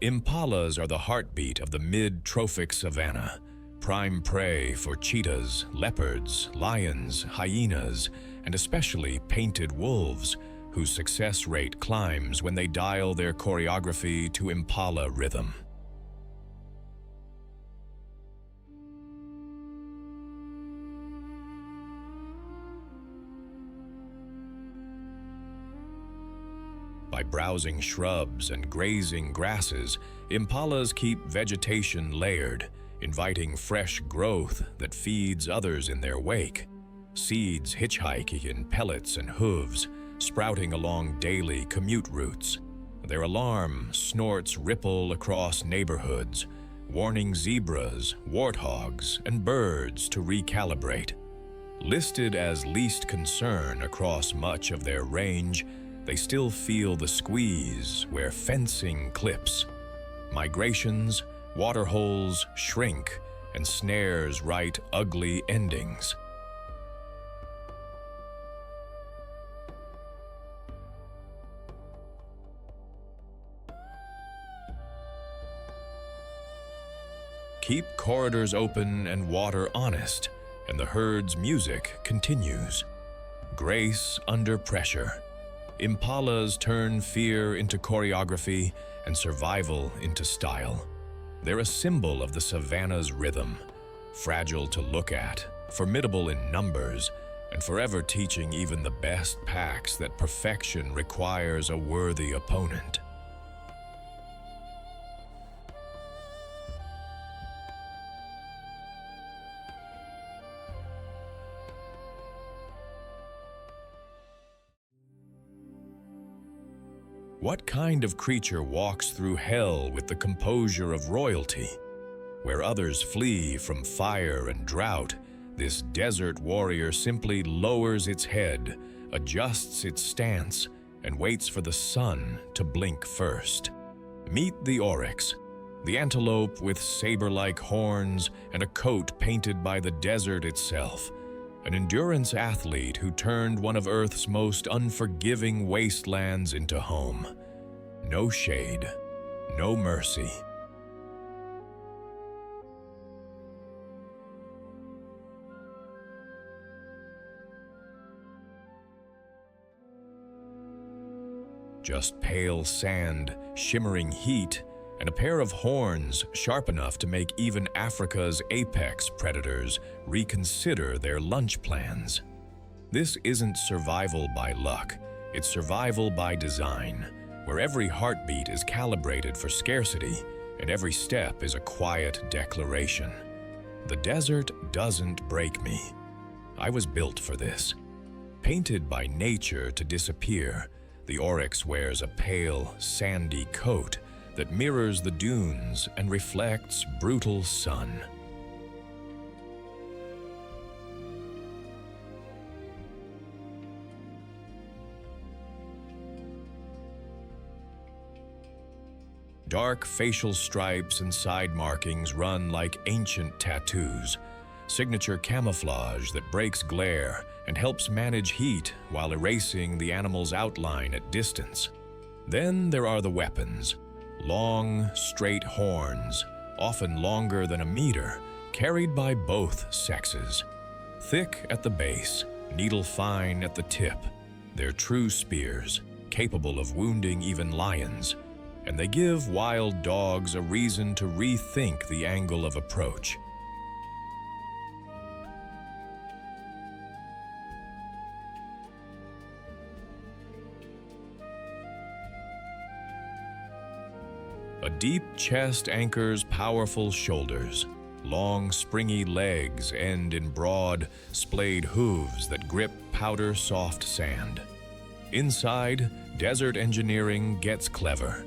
[SPEAKER 1] Impalas are the heartbeat of the mid-trophic savanna, prime prey for cheetahs, leopards, lions, hyenas, and especially painted wolves, whose success rate climbs when they dial their choreography to impala rhythm. By browsing shrubs and grazing grasses, impalas keep vegetation layered, inviting fresh growth that feeds others in their wake. Seeds hitchhike in pellets and hooves, sprouting along daily commute routes. Their alarm snorts ripple across neighborhoods, warning zebras, warthogs, and birds to recalibrate. Listed as least concern across much of their range, they still feel the squeeze where fencing clips. Migrations, waterholes shrink, and snares write ugly endings. Keep corridors open and water honest, and the herd's music continues. Grace under pressure. Impalas turn fear into choreography and survival into style. They're a symbol of the savanna's rhythm, fragile to look at, formidable in numbers, and forever teaching even the best packs that perfection requires a worthy opponent. What kind of creature walks through hell with the composure of royalty? Where others flee from fire and drought, this desert warrior simply lowers its head, adjusts its stance, and waits for the sun to blink first. Meet the oryx, the antelope with saber-like horns and a coat painted by the desert itself. An endurance athlete who turned one of Earth's most unforgiving wastelands into home. No shade, no mercy. Just pale sand, shimmering heat, and a pair of horns sharp enough to make even Africa's apex predators reconsider their lunch plans. This isn't survival by luck, it's survival by design, where every heartbeat is calibrated for scarcity and every step is a quiet declaration. The desert doesn't break me. I was built for this. Painted by nature to disappear, the oryx wears a pale, sandy coat that mirrors the dunes and reflects brutal sun. Dark facial stripes and side markings run like ancient tattoos, signature camouflage that breaks glare and helps manage heat while erasing the animal's outline at distance. Then there are the weapons. Long, straight horns, often longer than a meter, carried by both sexes. Thick at the base, needle-fine at the tip. They're true spears, capable of wounding even lions, and they give wild dogs a reason to rethink the angle of approach. A deep chest anchors powerful shoulders. Long, springy legs end in broad, splayed hooves that grip powder-soft sand. Inside, desert engineering gets clever.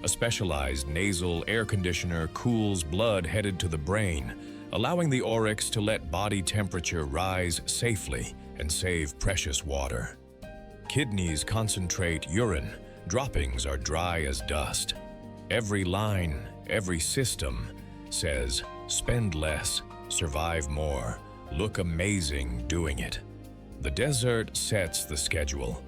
[SPEAKER 1] A specialized nasal air conditioner cools blood headed to the brain, allowing the oryx to let body temperature rise safely and save precious water. Kidneys concentrate urine, droppings are dry as dust. Every line, every system says, spend less, survive more, look amazing doing it. The desert sets the schedule.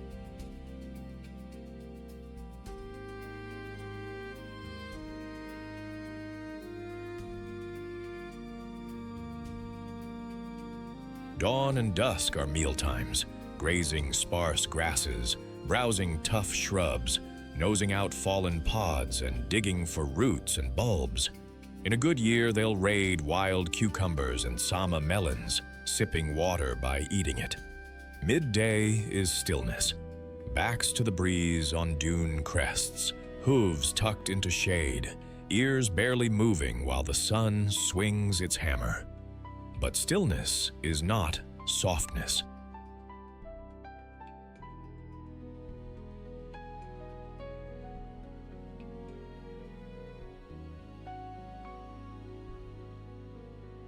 [SPEAKER 1] Dawn and dusk are mealtimes, grazing sparse grasses, browsing tough shrubs, nosing out fallen pods and digging for roots and bulbs. In a good year, they'll raid wild cucumbers and sama melons, sipping water by eating it. Midday is stillness. Backs to the breeze on dune crests, hooves tucked into shade, ears barely moving while the sun swings its hammer. But stillness is not softness.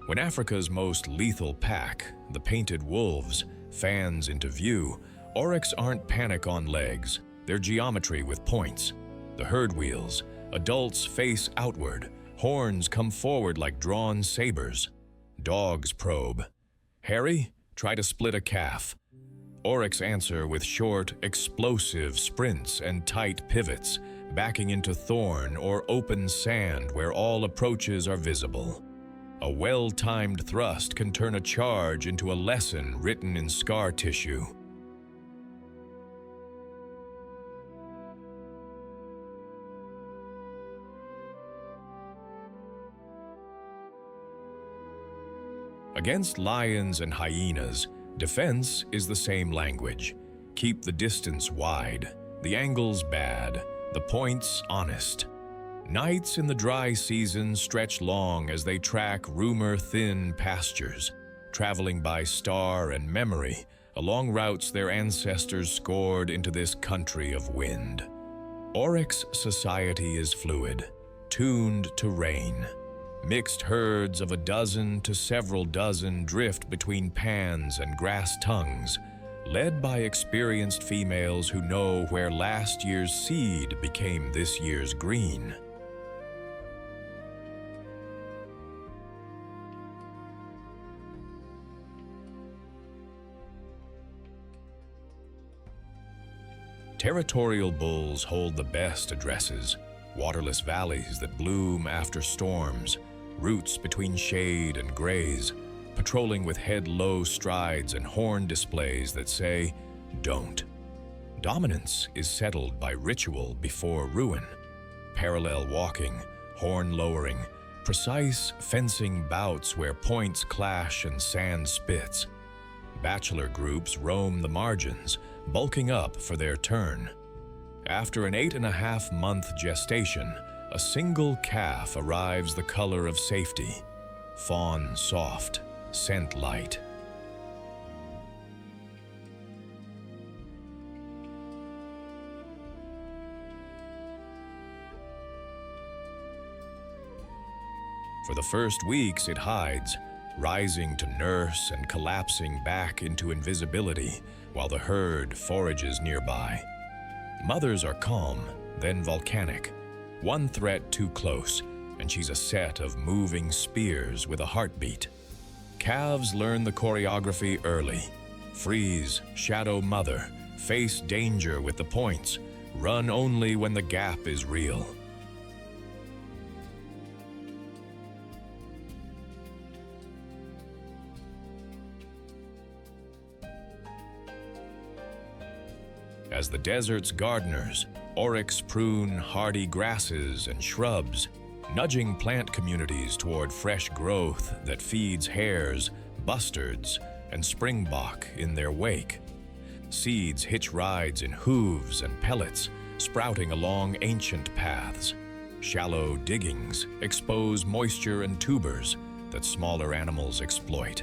[SPEAKER 1] When Africa's most lethal pack, the painted wolves, fans into view, oryx aren't panic on legs, they're geometry with points. The herd wheels, adults face outward, horns come forward like drawn sabers. Dogs probe. Hairy, try to split a calf. Oryx answer with short, explosive sprints and tight pivots, backing into thorn or open sand where all approaches are visible. A well-timed thrust can turn a charge into a lesson written in scar tissue. Against lions and hyenas, defense is the same language. Keep the distance wide, the angles bad, the points honest. Nights in the dry season stretch long as they track rumor-thin pastures, traveling by star and memory along routes their ancestors scored into this country of wind. Oryx society is fluid, tuned to rain. Mixed herds of a dozen to several dozen drift between pans and grass tongues, led by experienced females who know where last year's seed became this year's green. Territorial bulls hold the best addresses, waterless valleys that bloom after storms, roots between shade and graze, patrolling with head-low strides and horn displays that say, don't. Dominance is settled by ritual before ruin. Parallel walking, horn lowering, precise fencing bouts where points clash and sand spits. Bachelor groups roam the margins, bulking up for their turn. After an 8.5-month gestation, a single calf arrives the color of safety, fawn soft, scent light. For the first weeks it hides, rising to nurse and collapsing back into invisibility while the herd forages nearby. Mothers are calm, then volcanic. One threat too close, and she's a set of moving spears with a heartbeat. Calves learn the choreography early. Freeze, shadow mother, face danger with the points, run only when the gap is real. As the desert's gardeners, oryx prune hardy grasses and shrubs, nudging plant communities toward fresh growth that feeds hares, bustards, and springbok in their wake. Seeds hitch rides in hooves and pellets, sprouting along ancient paths. Shallow diggings expose moisture and tubers that smaller animals exploit.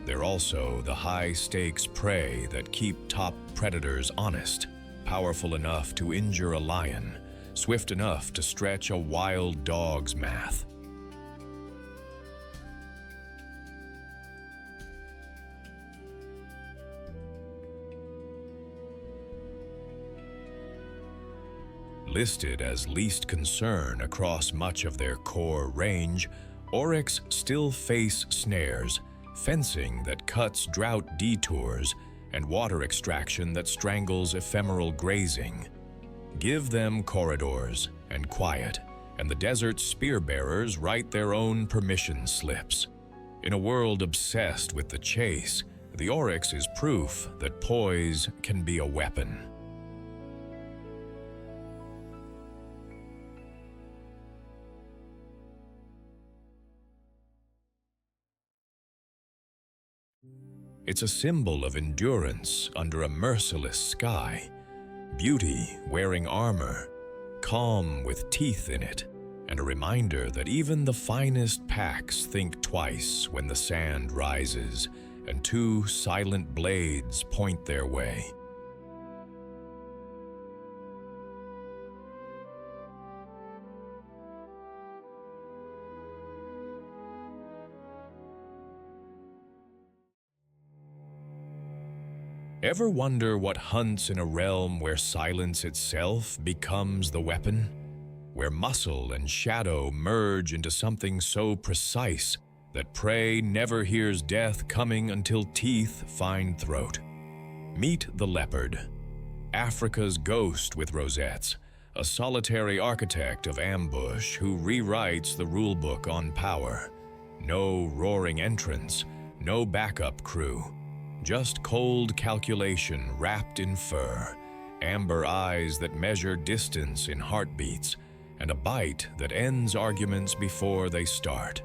[SPEAKER 1] They're also the high-stakes prey that keep top predators honest. powerful enough to injure a lion, swift enough to stretch a wild dog's math. Listed as least concern across much of their core range, oryx still face snares, fencing that cuts drought detours, and water extraction that strangles ephemeral grazing. Give them corridors and quiet, and the desert's spear-bearers write their own permission slips. In a world obsessed with the chase, the oryx is proof that poise can be a weapon. It's a symbol of endurance under a merciless sky, beauty wearing armor, calm with teeth in it, and a reminder that even the finest packs think twice when the sand rises and two silent blades point their way. Ever wonder what hunts in a realm where silence itself becomes the weapon? Where muscle and shadow merge into something so precise that prey never hears death coming until teeth find throat. Meet the leopard, Africa's ghost with rosettes, a solitary architect of ambush who rewrites the rulebook on power. No roaring entrance, no backup crew. Just cold calculation wrapped in fur, amber eyes that measure distance in heartbeats, and a bite that ends arguments before they start.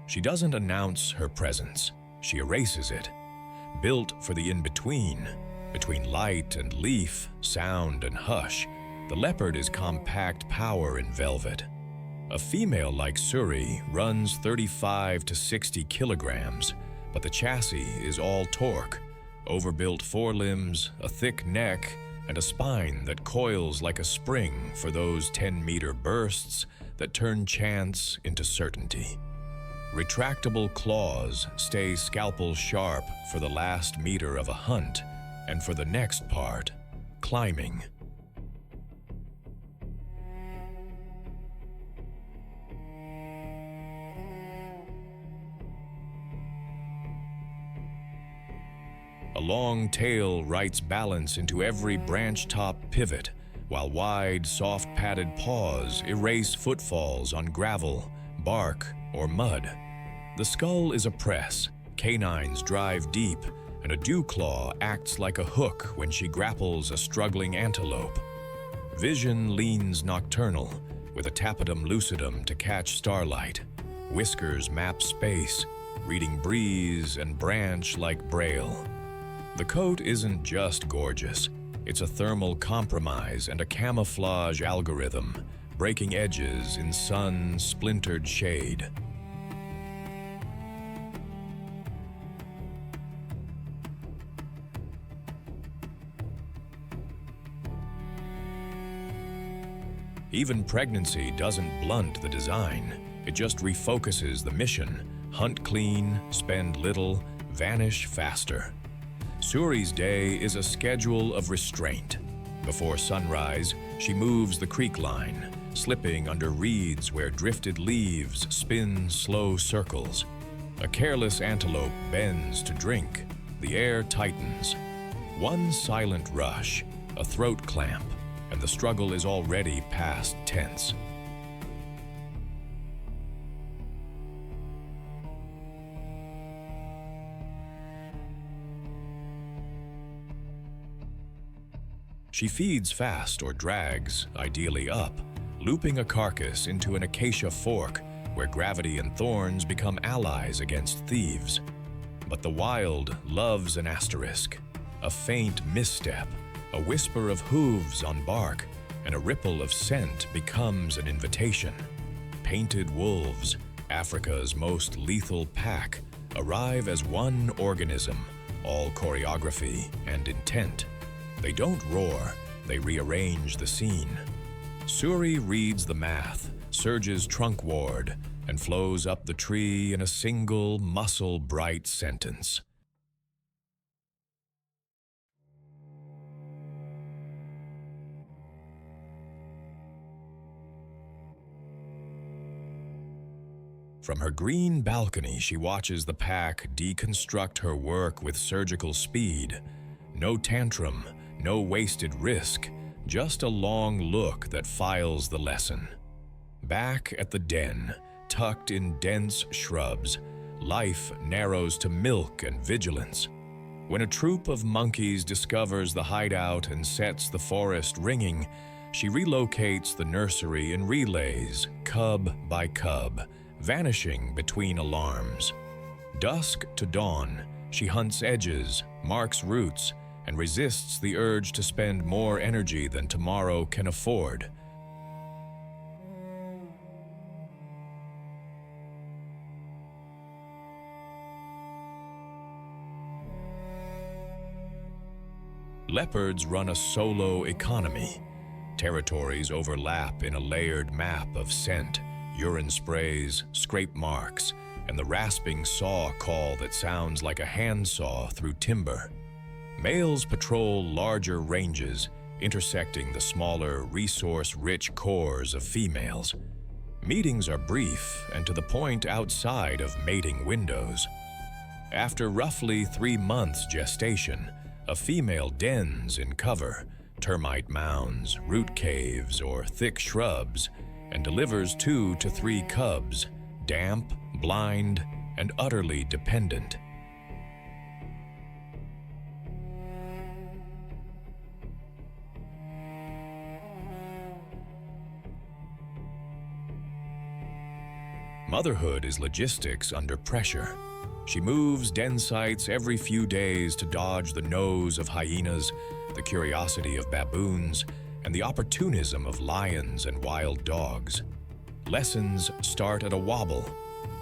[SPEAKER 1] She doesn't announce her presence, she erases it. Built for the in-between, between light and leaf, sound and hush, the leopard is compact power in velvet. A female like Suri runs 35 to 60 kilograms, but the chassis is all torque, overbuilt forelimbs, a thick neck, and a spine that coils like a spring for those 10-meter bursts that turn chance into certainty. Retractable claws stay scalpel sharp for the last meter of a hunt, and for the next part, climbing. A long tail writes balance into every branch-top pivot, while wide, soft-padded paws erase footfalls on gravel, bark, or mud. The skull is a press, canines drive deep, and a dew claw acts like a hook when she grapples a struggling antelope. Vision leans nocturnal, with a tapetum lucidum to catch starlight. Whiskers map space, reading breeze and branch like braille. The coat isn't just gorgeous, it's a thermal compromise and a camouflage algorithm, breaking edges in sun-splintered shade. Even pregnancy doesn't blunt the design. It just refocuses the mission. Hunt clean, spend little, vanish faster. Suri's day is a schedule of restraint. Before sunrise, she moves the creek line, slipping under reeds where drifted leaves spin slow circles. A careless antelope bends to drink. The air tightens. One silent rush, a throat clamp, and the struggle is already past tense. She feeds fast or drags, ideally up, looping a carcass into an acacia fork where gravity and thorns become allies against thieves. But the wild loves an asterisk, a faint misstep, a whisper of hooves on bark, and a ripple of scent becomes an invitation. painted wolves, Africa's most lethal pack, arrive as one organism, all choreography and intent. They don't roar, they rearrange the scene. Suri reads the math, surges trunkward, and flows up the tree in a single, muscle-bright sentence. From her green balcony, she watches the pack deconstruct her work with surgical speed. No tantrum, no wasted risk, just a long look that files the lesson. Back at the den, tucked in dense shrubs, life narrows to milk and vigilance. When a troop of monkeys discovers the hideout and sets the forest ringing, she relocates the nursery in relays, cub by cub, vanishing between alarms. Dusk to dawn, she hunts edges, marks routes, and resists the urge to spend more energy than tomorrow can afford. Leopards run a solo economy. Territories overlap in a layered map of scent, urine sprays, scrape marks, and the rasping saw call that sounds like a handsaw through timber. Males patrol larger ranges, intersecting the smaller, resource-rich cores of females. Meetings are brief and to the point outside of mating windows. After roughly 3 months gestation, a female dens in cover, termite mounds, root caves, or thick shrubs, and delivers 2 to 3 cubs, damp, blind, and utterly dependent. Motherhood is logistics under pressure. She moves den sites every few days to dodge the nose of hyenas, the curiosity of baboons, and the opportunism of lions and wild dogs. Lessons start at a wobble,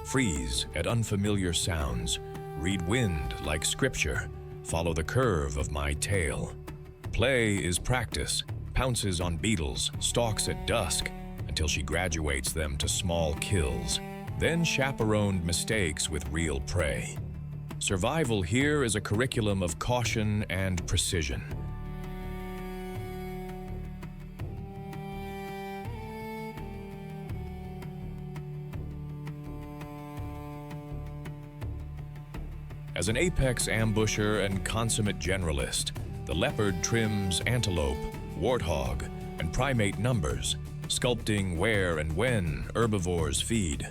[SPEAKER 1] freeze at unfamiliar sounds, read wind like scripture, follow the curve of my tail. Play is practice, pounces on beetles, stalks at dusk, until she graduates them to small kills, then chaperoned mistakes with real prey. Survival here is a curriculum of caution and precision. As an apex ambusher and consummate generalist, the leopard trims antelope, warthog, and primate numbers, sculpting where and when herbivores feed.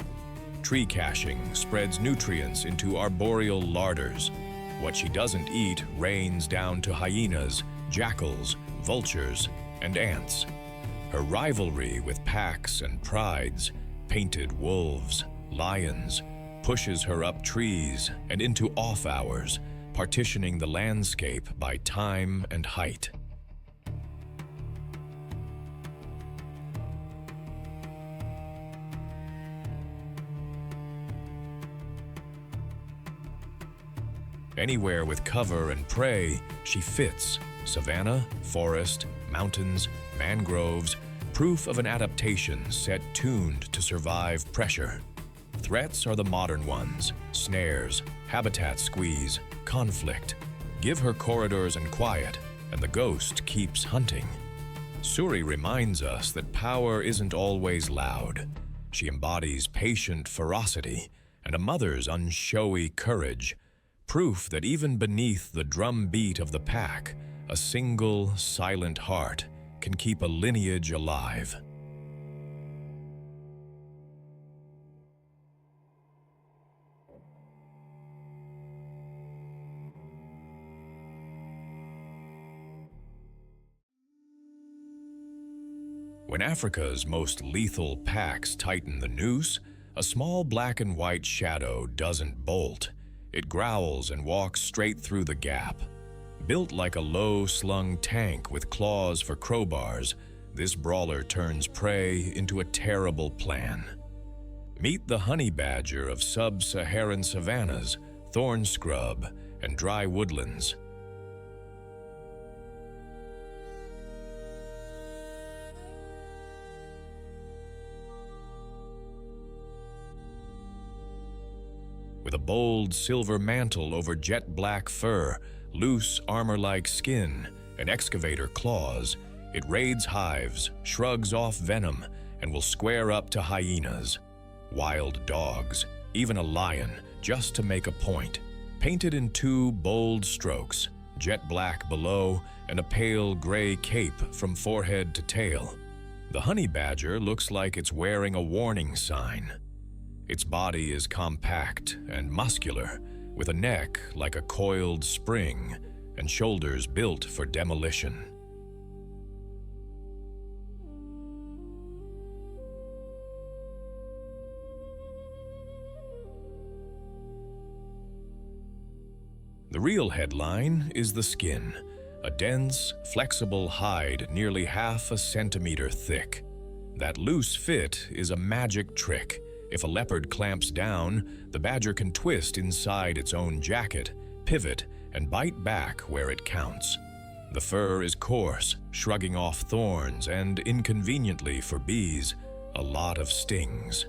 [SPEAKER 1] Tree caching spreads nutrients into arboreal larders. What she doesn't eat rains down to hyenas, jackals, vultures, and ants. Her rivalry with packs and prides, painted wolves, lions, pushes her up trees and into off hours, partitioning the landscape by time and height. Anywhere with cover and prey, she fits. Savanna, forest, mountains, mangroves, proof of an adaptation set tuned to survive pressure. Threats are the modern ones: snares, habitat squeeze, conflict. Give her corridors and quiet, and the ghost keeps hunting. Suri reminds us that power isn't always loud. She embodies patient ferocity and a mother's unshowy courage, proof that even beneath the drumbeat of the pack, a single, silent heart can keep a lineage alive. When Africa's most lethal packs tighten the noose, a small black and white shadow doesn't bolt. It growls and walks straight through the gap. Built like a low-slung tank with claws for crowbars, this brawler turns prey into a terrible plan. Meet the honey badger of sub-Saharan savannas, thorn scrub, and dry woodlands. With a bold silver mantle over jet black fur, loose armor-like skin, and excavator claws, it raids hives, shrugs off venom, and will square up to hyenas, wild dogs, even a lion, just to make a point. Painted in two bold strokes, jet black below and a pale gray cape from forehead to tail. The honey badger looks like it's wearing a warning sign. Its body is compact and muscular, with a neck like a coiled spring and shoulders built for demolition. The real headline is the skin, a dense, flexible hide nearly half a centimeter thick. That loose fit is a magic trick. If a leopard clamps down, the badger can twist inside its own jacket, pivot, and bite back where it counts. The fur is coarse, shrugging off thorns, and inconveniently for bees, a lot of stings.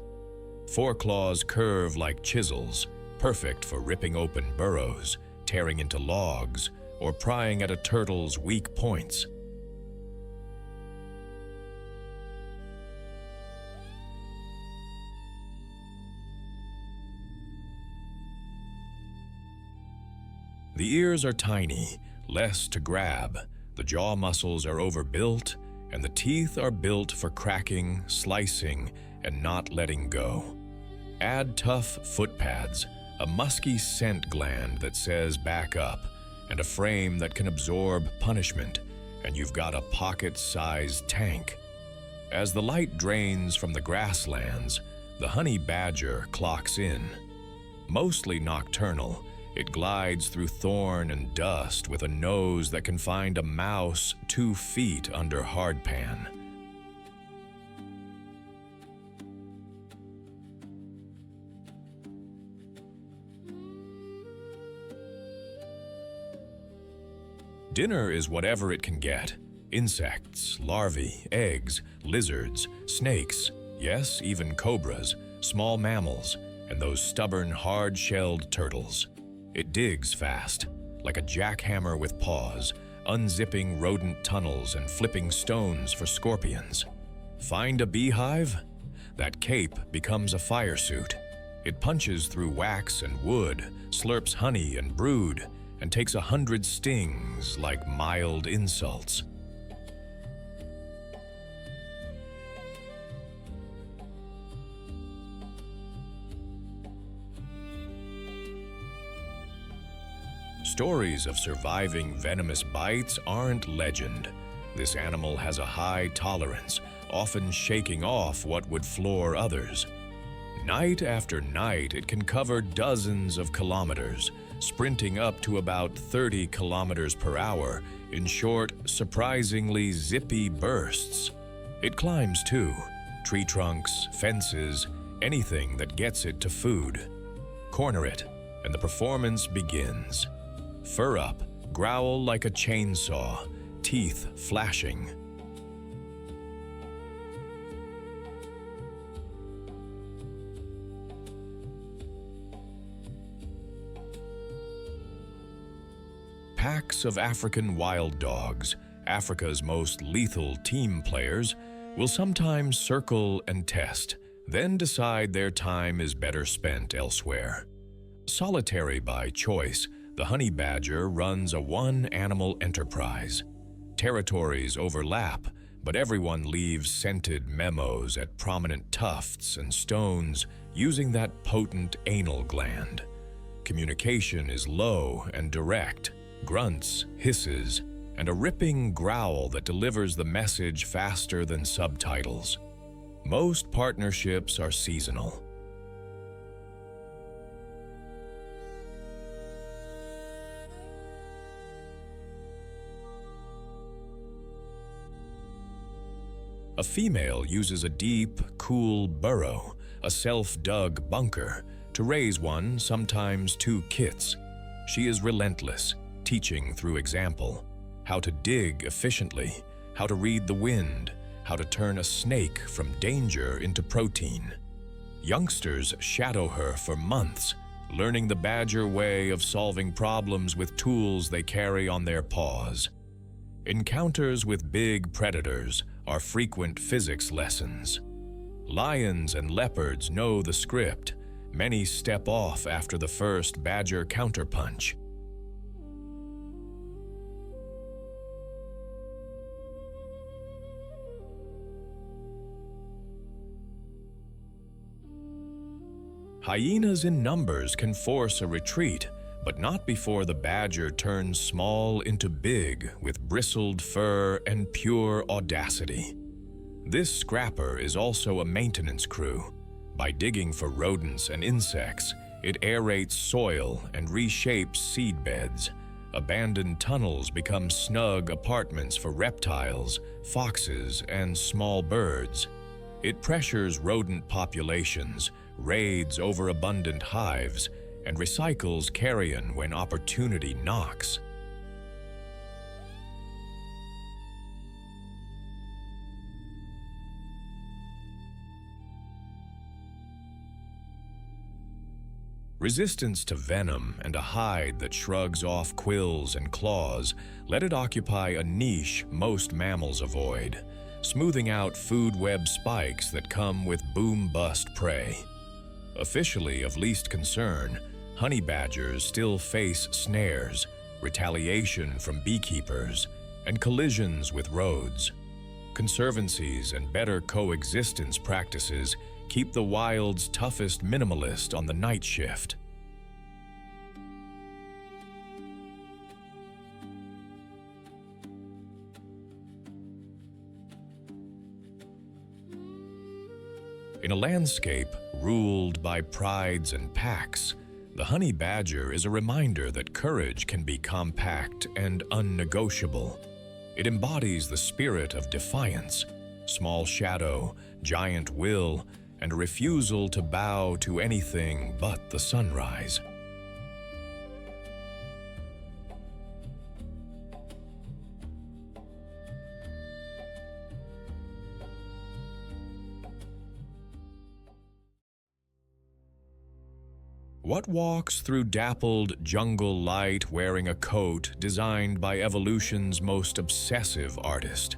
[SPEAKER 1] Foreclaws curve like chisels, perfect for ripping open burrows, tearing into logs, or prying at a turtle's weak points. The ears are tiny, less to grab, the jaw muscles are overbuilt, and the teeth are built for cracking, slicing, and not letting go. Add tough foot pads, a musky scent gland that says back up, and a frame that can absorb punishment, and you've got a pocket-sized tank. As the light drains from the grasslands, the honey badger clocks in. Mostly nocturnal, it glides through thorn and dust with a nose that can find a mouse 2 feet under hardpan. Dinner is whatever it can get. Insects, larvae, eggs, lizards, snakes, yes, even cobras, small mammals, and those stubborn, hard-shelled turtles. It digs fast, like a jackhammer with paws, unzipping rodent tunnels and flipping stones for scorpions. Find a beehive? That cape becomes a fire suit. It punches through wax and wood, slurps honey and brood, and takes 100 stings like mild insults. Stories of surviving venomous bites aren't legend. This animal has a high tolerance, often shaking off what would floor others. Night after night, it can cover dozens of kilometers, sprinting up to about 30 kilometers per hour in short, surprisingly zippy bursts. It climbs too, tree trunks, fences, anything that gets it to food. Corner it, and the performance begins. Fur up, growl like a chainsaw, teeth flashing. Packs of African wild dogs, Africa's most lethal team players, will sometimes circle and test, then decide their time is better spent elsewhere. Solitary by choice, the honey badger runs a one-animal enterprise. Territories overlap, but everyone leaves scented memos at prominent tufts and stones using that potent anal gland. Communication is low and direct, grunts, hisses, and a ripping growl that delivers the message faster than subtitles. Most partnerships are seasonal. A female uses a deep, cool burrow, a self-dug bunker, to raise one, sometimes two kits. She is relentless, teaching through example, how to dig efficiently, how to read the wind, how to turn a snake from danger into protein. Youngsters shadow her for months, learning the badger way of solving problems with tools they carry on their paws. Encounters with big predators are frequent physics lessons. Lions and leopards know the script. Many step off after the first badger counterpunch. Hyenas in numbers can force a retreat, but not before the badger turns small into big with bristled fur and pure audacity. This scrapper is also a maintenance crew. By digging for rodents and insects, it aerates soil and reshapes seed beds. Abandoned tunnels become snug apartments for reptiles, foxes, and small birds. It pressures rodent populations, raids overabundant hives, and recycles carrion when opportunity knocks. Resistance to venom and a hide that shrugs off quills and claws let it occupy a niche most mammals avoid, smoothing out food web spikes that come with boom-bust prey. Officially of least concern, honey badgers still face snares, retaliation from beekeepers, and collisions with roads. Conservancies and better coexistence practices keep the wild's toughest minimalist on the night shift. In a landscape ruled by prides and packs, the honey badger is a reminder that courage can be compact and unnegotiable. It embodies the spirit of defiance, small shadow, giant will, and a refusal to bow to anything but the sunrise. What walks through dappled jungle light wearing a coat designed by evolution's most obsessive artist?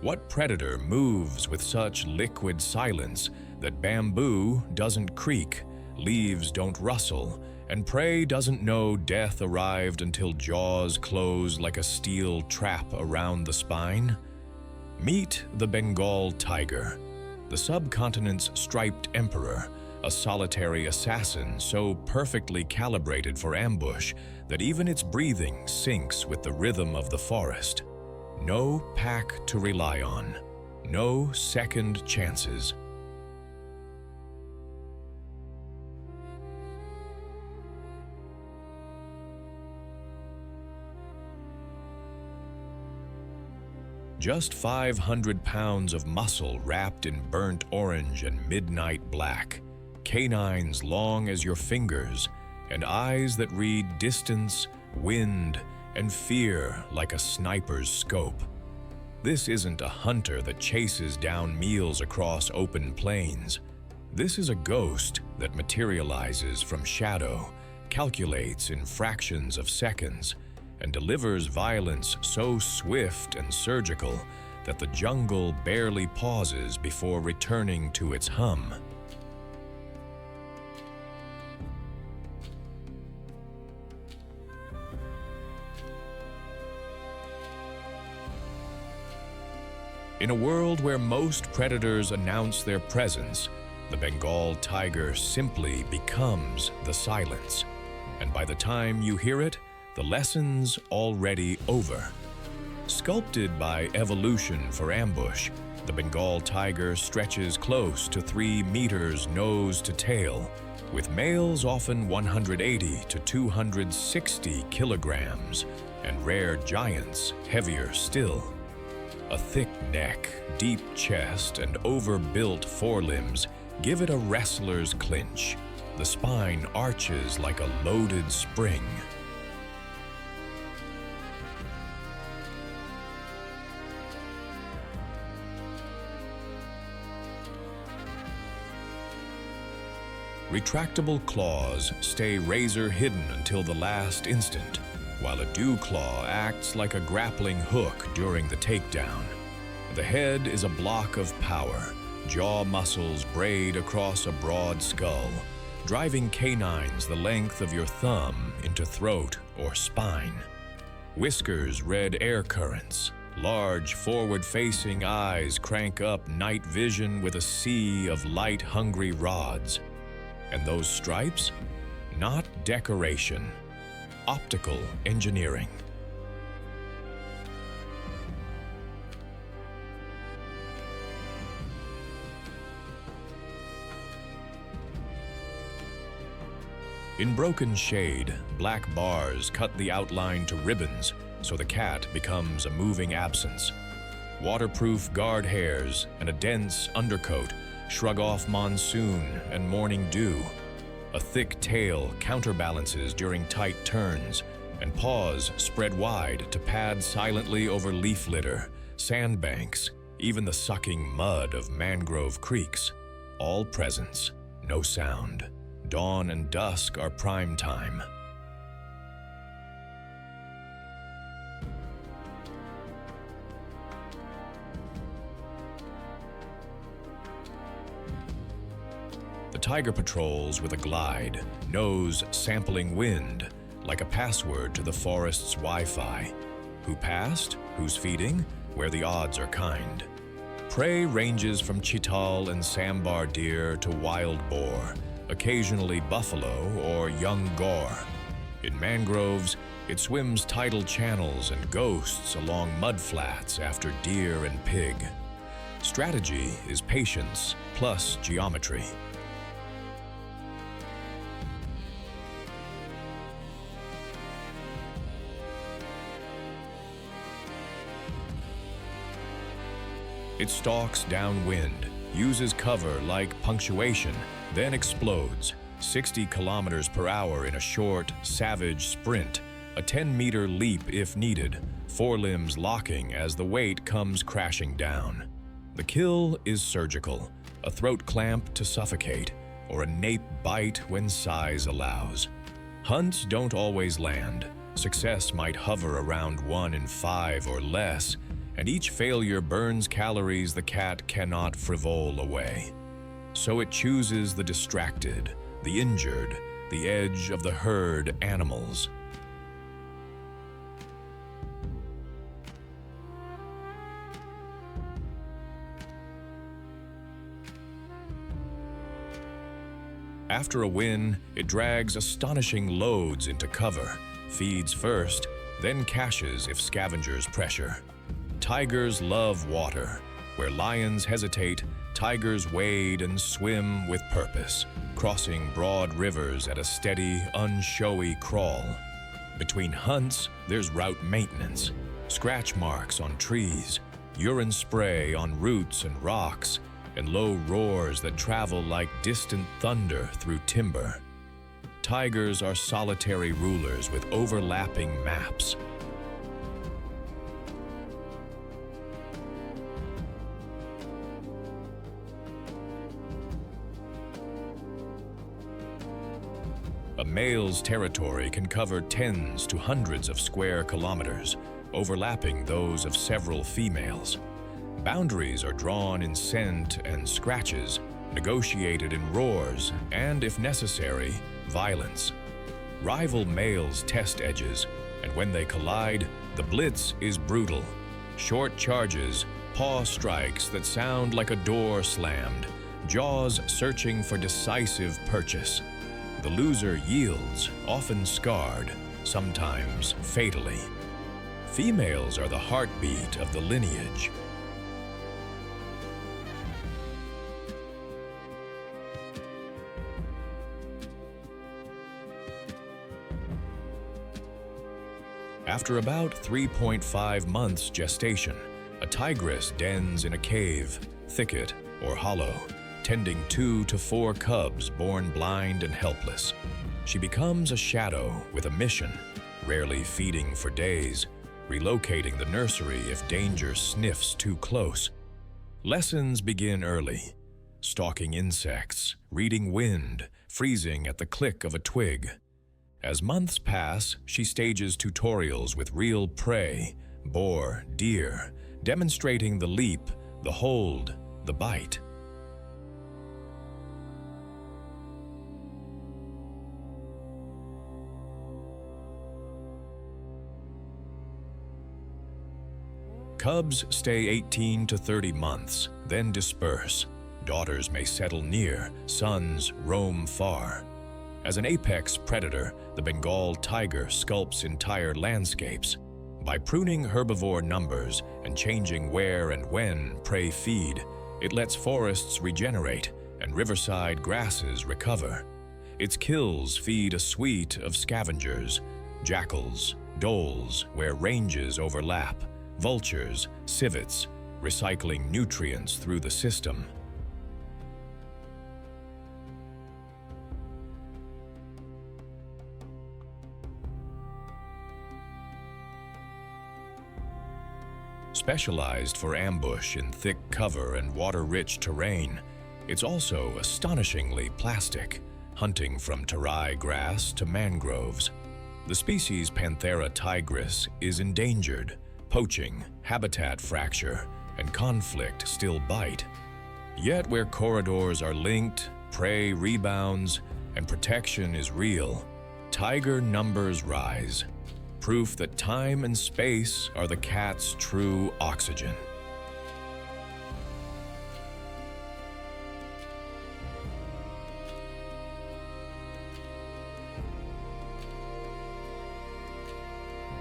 [SPEAKER 1] What predator moves with such liquid silence that bamboo doesn't creak, leaves don't rustle, and prey doesn't know death arrived until jaws close like a steel trap around the spine? Meet the Bengal tiger, the subcontinent's striped emperor, a solitary assassin so perfectly calibrated for ambush that even its breathing syncs with the rhythm of the forest. No pack to rely on, no second chances. Just 500 pounds of muscle wrapped in burnt orange and midnight black, canines long as your fingers, and eyes that read distance, wind, and fear like a sniper's scope. This isn't a hunter that chases down meals across open plains. This is a ghost that materializes from shadow, calculates in fractions of seconds, and delivers violence so swift and surgical that the jungle barely pauses before returning to its hum. In a world where most predators announce their presence, the Bengal tiger simply becomes the silence. And by the time you hear it, the lesson's already over. Sculpted by evolution for ambush, the Bengal tiger stretches close to 3 meters nose to tail, with males often 180 to 260 kilograms, and rare giants heavier still. A thick neck, deep chest, and overbuilt forelimbs Give it a wrestler's clinch. The spine arches like a loaded spring. Retractable claws stay razor hidden until the last instant, while a dew claw acts like a grappling hook during the takedown. The head is a block of power. Jaw muscles braid across a broad skull, driving canines the length of your thumb into throat or spine. Whiskers read air currents. Large forward-facing eyes crank up night vision with a sea of light-hungry rods. And those stripes? Not decoration. Optical engineering. In broken shade, black bars cut the outline to ribbons, so the cat becomes a moving absence. Waterproof guard hairs and a dense undercoat shrug off monsoon and morning dew. A thick tail counterbalances during tight turns, and paws spread wide to pad silently over leaf litter, sandbanks, even the sucking mud of mangrove creeks. All presence, no sound. Dawn and dusk are prime time. The tiger patrols with a glide, nose sampling wind, like a password to the forest's Wi-Fi. Who passed? Who's feeding? Where the odds are kind. Prey ranges from cheetah and sambar deer to wild boar, occasionally buffalo or young gaur. In mangroves, it swims tidal channels and ghosts along mudflats after deer and pig. Strategy is patience plus geometry. It stalks downwind, uses cover like punctuation, then explodes, 60 kilometers per hour in a short, savage sprint, a 10-meter leap if needed, forelimbs locking as the weight comes crashing down. The kill is surgical, a throat clamp to suffocate, or a nape bite when size allows. Hunts don't always land. Success might hover around 1 in 5 or less, and each failure burns calories the cat cannot frivole away. So it chooses the distracted, the injured, the edge of the herd animals. After a win, it drags astonishing loads into cover, feeds first, then caches if scavengers pressure. Tigers love water. Where lions hesitate, tigers wade and swim with purpose, crossing broad rivers at a steady, unshowy crawl. Between hunts, there's route maintenance, scratch marks on trees, urine spray on roots and rocks, and low roars that travel like distant thunder through timber. Tigers are solitary rulers with overlapping maps. A male's territory can cover tens to hundreds of square kilometers, overlapping those of several females. Boundaries are drawn in scent and scratches, negotiated in roars, and, if necessary, violence. Rival males test edges, and when they collide, the blitz is brutal. Short charges, paw strikes that sound like a door slammed, jaws searching for decisive purchase. The loser yields, often scarred, sometimes fatally. Females are the heartbeat of the lineage. After about 3.5 months gestation, a tigress dens in a cave, thicket, or hollow, tending 2 to 4 cubs born blind and helpless. She becomes a shadow with a mission, rarely feeding for days, relocating the nursery if danger sniffs too close. Lessons begin early, stalking insects, reading wind, freezing at the click of a twig. As months pass, she stages tutorials with real prey, boar, deer, demonstrating the leap, the hold, the bite. Cubs stay 18 to 30 months, then disperse. Daughters may settle near, sons roam far. As an apex predator, the Bengal tiger sculpts entire landscapes. By pruning herbivore numbers and changing where and when prey feed, it lets forests regenerate and riverside grasses recover. Its kills feed a suite of scavengers, jackals, dholes where ranges overlap, vultures, civets, recycling nutrients through the system. Specialized for ambush in thick cover and water-rich terrain, it's also astonishingly plastic, hunting from tarai grass to mangroves. The species Panthera tigris is endangered. Poaching, habitat fracture, and conflict still bite. Yet where corridors are linked, prey rebounds, and protection is real, tiger numbers rise. Proof that time and space are the cat's true oxygen.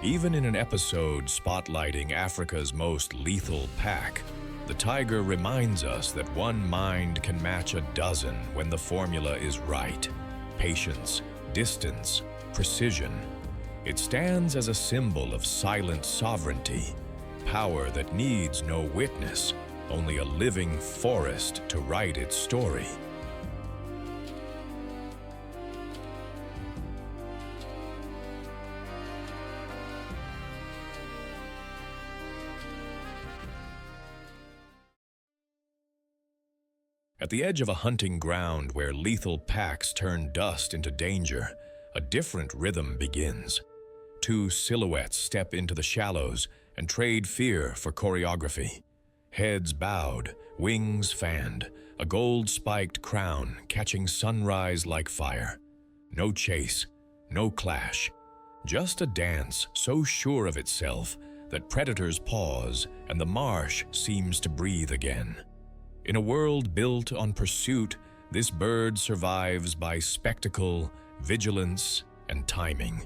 [SPEAKER 1] Even in an episode spotlighting Africa's most lethal pack, the tiger reminds us that one mind can match a dozen when the formula is right. Patience, distance, precision. It stands as a symbol of silent sovereignty, power that needs no witness, only a living forest to write its story. At the edge of a hunting ground where lethal packs turn dust into danger, a different rhythm begins. 2 silhouettes step into the shallows and trade fear for choreography. Heads bowed, wings fanned, a gold-spiked crown catching sunrise like fire. No chase, no clash, just a dance so sure of itself that predators pause and the marsh seems to breathe again. In a world built on pursuit, this bird survives by spectacle, vigilance, and timing.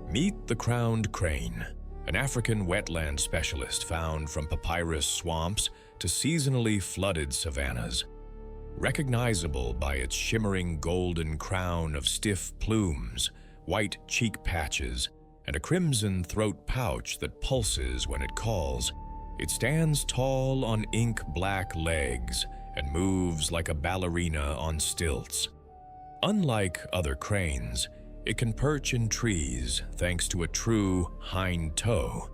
[SPEAKER 1] Meet the crowned crane, an African wetland specialist found from papyrus swamps to seasonally flooded savannas. Recognizable by its shimmering golden crown of stiff plumes, white cheek patches, and a crimson throat pouch that pulses when it calls, it stands tall on ink-black legs and moves like a ballerina on stilts. Unlike other cranes, it can perch in trees thanks to a true hind toe,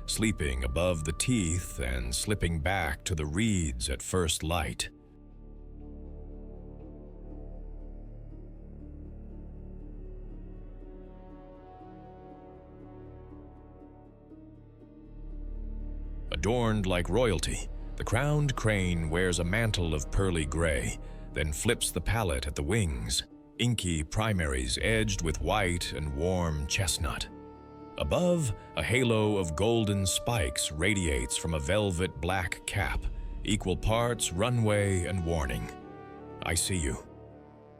[SPEAKER 1] sleeping above the teeth and slipping back to the reeds at first light. Adorned like royalty, the crowned crane wears a mantle of pearly gray, then flips the palette at the wings, inky primaries edged with white and warm chestnut. Above, a halo of golden spikes radiates from a velvet black cap, equal parts runway and warning. I see you.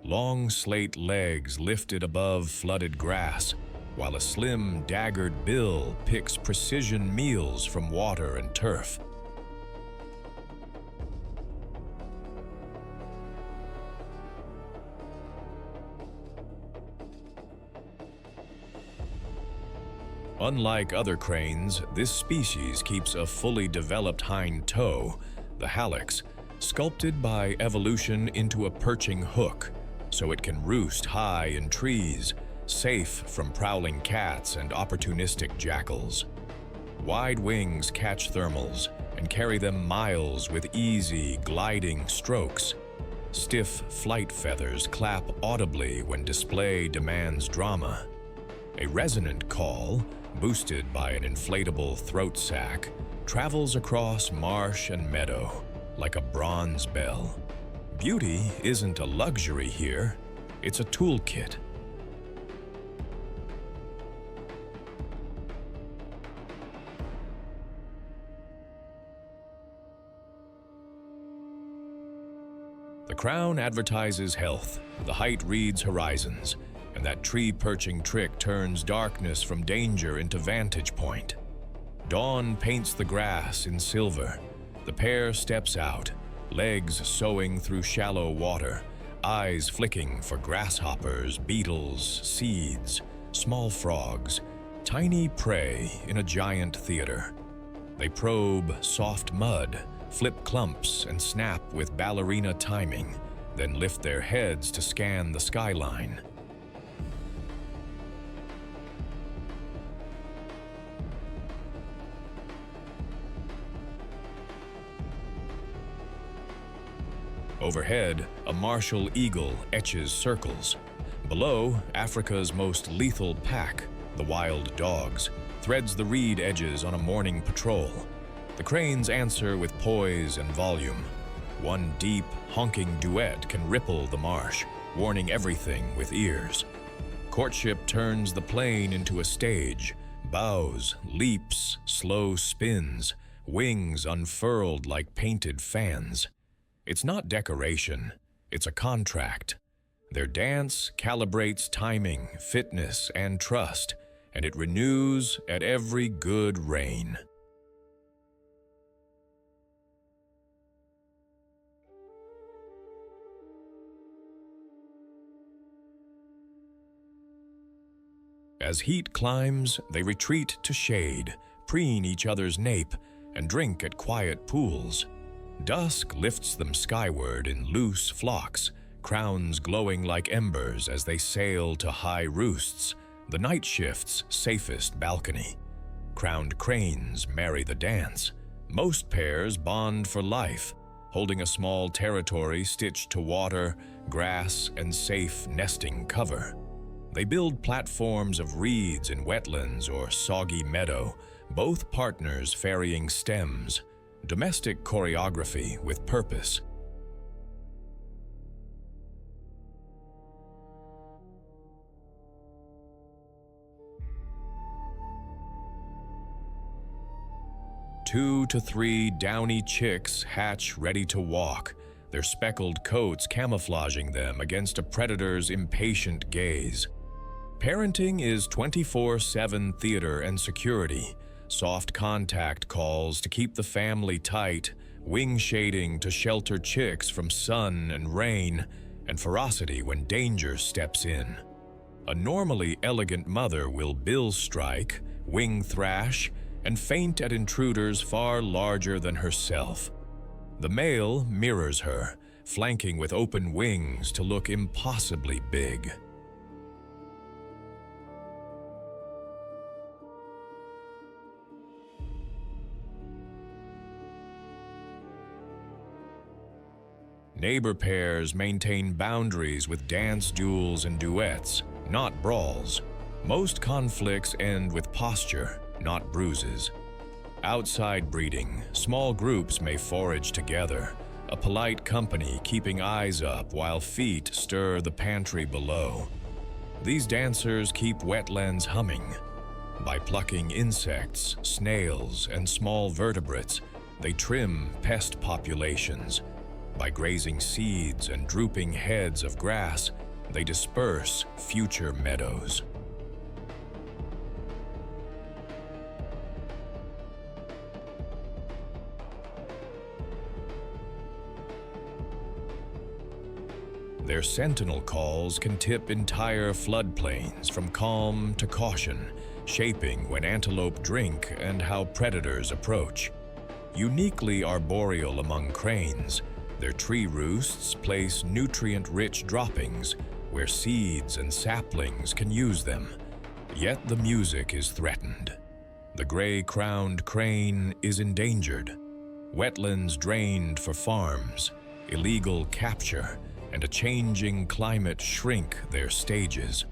[SPEAKER 1] Long slate legs lifted above flooded grass, while a slim, daggered bill picks precision meals from water and turf. Unlike other cranes, this species keeps a fully developed hind toe, the hallux, sculpted by evolution into a perching hook, so it can roost high in trees, safe from prowling cats and opportunistic jackals. Wide wings catch thermals and carry them miles with easy, gliding strokes. Stiff flight feathers clap audibly when display demands drama. A resonant call, boosted by an inflatable throat sac, travels across marsh and meadow like a bronze bell. Beauty isn't a luxury here, it's a toolkit. The crown advertises health, the height reads horizons, and that tree-perching trick turns darkness from danger into vantage point. Dawn paints the grass in silver. The pair steps out, legs sewing through shallow water, eyes flicking for grasshoppers, beetles, seeds, small frogs, tiny prey in a giant theater. They probe soft mud, flip clumps, and snap with ballerina timing, then lift their heads to scan the skyline. Overhead, a martial eagle etches circles. Below, Africa's most lethal pack, the wild dogs, threads the reed edges on a morning patrol. The cranes answer with poise and volume. One deep, honking duet can ripple the marsh, warning everything with ears. Courtship turns the plain into a stage, bows, leaps, slow spins, wings unfurled like painted fans. It's not decoration, it's a contract. Their dance calibrates timing, fitness, and trust, and it renews at every good rain. As heat climbs, they retreat to shade, preen each other's nape, and drink at quiet pools. Dusk lifts them skyward in loose flocks, crowns glowing like embers as they sail to high roosts, the night shift's safest balcony. Crowned cranes marry the dance. Most pairs bond for life, holding a small territory stitched to water, grass, and safe nesting cover. They build platforms of reeds in wetlands or soggy meadow, both partners ferrying stems. Domestic choreography with purpose. Two to three downy chicks hatch ready to walk, their speckled coats camouflaging them against a predator's impatient gaze. Parenting is 24/7 theater and security. Soft contact calls to keep the family tight, wing shading to shelter chicks from sun and rain, and ferocity when danger steps in. A normally elegant mother will bill strike, wing thrash, and faint at intruders far larger than herself. The male mirrors her, flanking with open wings to look impossibly big. Neighbor pairs maintain boundaries with dance duels and duets, not brawls. Most conflicts end with posture, not bruises. Outside breeding, small groups may forage together, a polite company keeping eyes up while feet stir the pantry below. These dancers keep wetlands humming. By plucking insects, snails, and small vertebrates, they trim pest populations. By grazing seeds and drooping heads of grass, they disperse future meadows. Their sentinel calls can tip entire floodplains from calm to caution, shaping when antelope drink and how predators approach. Uniquely arboreal among cranes, their tree roosts place nutrient-rich droppings where seeds and saplings can use them. Yet the music is threatened. The gray-crowned crane is endangered. Wetlands drained for farms, illegal capture, and a changing climate shrink their stages.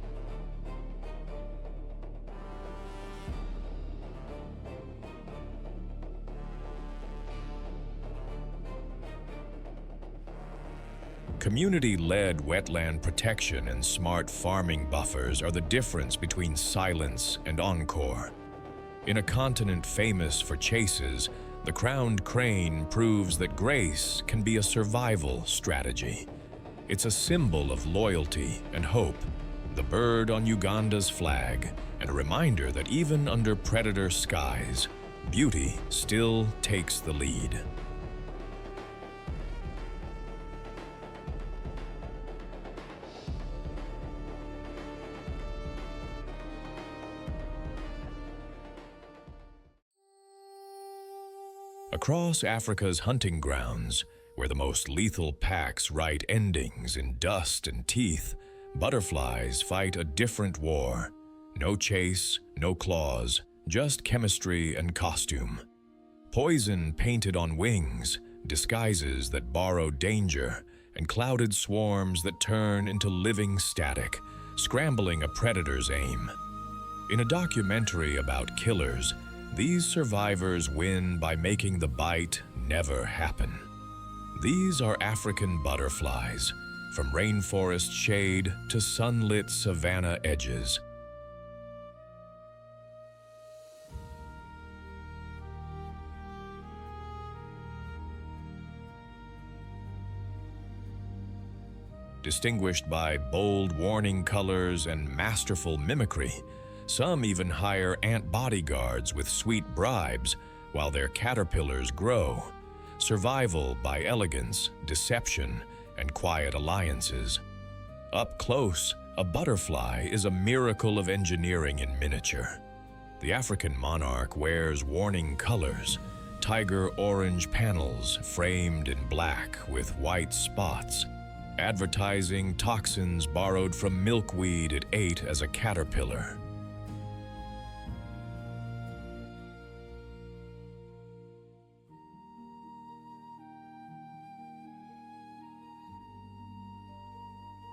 [SPEAKER 1] Community-led wetland protection and smart farming buffers are the difference between silence and encore. In a continent famous for chases, the crowned crane proves that grace can be a survival strategy. It's a symbol of loyalty and hope, the bird on Uganda's flag, and a reminder that even under predator skies, beauty still takes the lead. Across Africa's hunting grounds, where the most lethal packs write endings in dust and teeth, butterflies fight a different war. No chase, no claws, just chemistry and costume. Poison painted on wings, disguises that borrow danger, and clouded swarms that turn into living static, scrambling a predator's aim. In a documentary about killers, these survivors win by making the bite never happen. These are African butterflies, from rainforest shade to sunlit savanna edges. Distinguished by bold warning colors and masterful mimicry, some even hire ant bodyguards with sweet bribes while their caterpillars grow. Survival by elegance, deception, and quiet alliances. Up close, a butterfly is a miracle of engineering in miniature. The African monarch wears warning colors, tiger orange panels framed in black with white spots, advertising toxins borrowed from milkweed it ate as a caterpillar.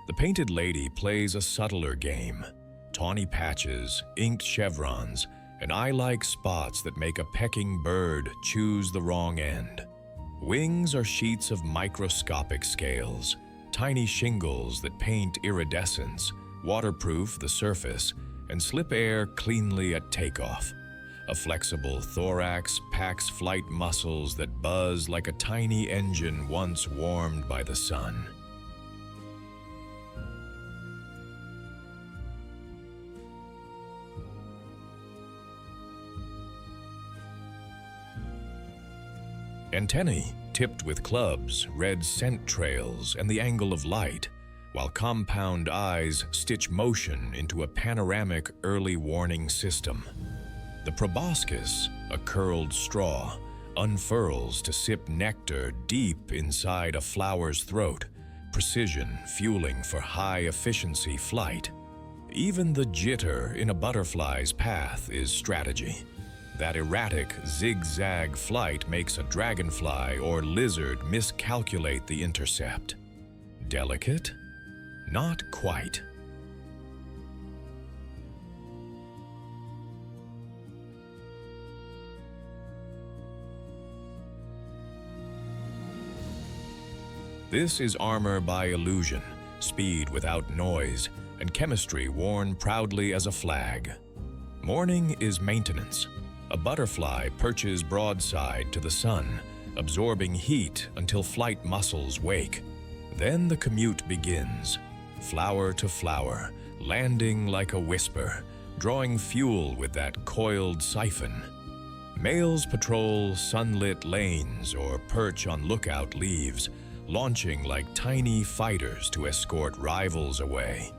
[SPEAKER 1] The painted lady plays a subtler game. Tawny patches, inked chevrons, and eye-like spots that make a pecking bird choose the wrong end. Wings are sheets of microscopic scales, tiny shingles that paint iridescence, waterproof the surface, and slip air cleanly at takeoff. A flexible thorax packs flight muscles that buzz like a tiny engine once warmed by the sun. Antennae, tipped with clubs, read scent trails and the angle of light, while compound eyes stitch motion into a panoramic early warning system. The proboscis, a curled straw, unfurls to sip nectar deep inside a flower's throat, precision fueling for high-efficiency flight. Even the jitter in a butterfly's path is strategy. That erratic, zigzag flight makes a dragonfly or lizard miscalculate the intercept. Delicate? Not quite. This is armor by illusion, speed without noise, and chemistry worn proudly as a flag. Morning is maintenance. A butterfly perches broadside to the sun, absorbing heat until flight muscles wake. Then the commute begins, flower to flower, landing like a whisper, drawing fuel with that coiled siphon. Males patrol sunlit lanes or perch on lookout leaves, launching like tiny fighters to escort rivals away.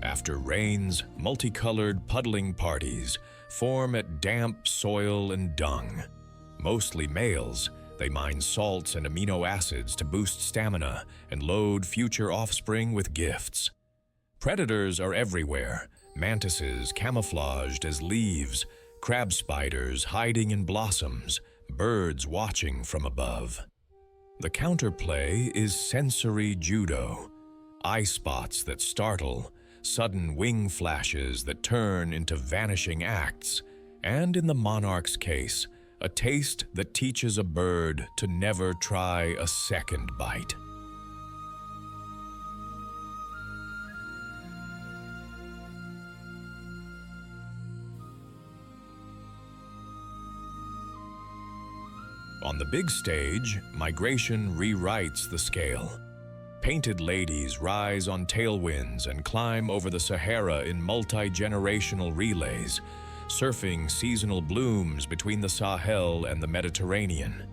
[SPEAKER 1] After rains, multicolored puddling parties form at damp soil and dung. Mostly males, they mine salts and amino acids to boost stamina and load future offspring with gifts. Predators are everywhere, mantises camouflaged as leaves, crab spiders hiding in blossoms, birds watching from above. The counterplay is sensory judo, eye spots that startle, sudden wing flashes that turn into vanishing acts, and in the monarch's case, a taste that teaches a bird to never try a second bite. On the big stage, migration rewrites the scale. Painted ladies rise on tailwinds and climb over the Sahara in multi-generational relays, surfing seasonal blooms between the Sahel and the Mediterranean.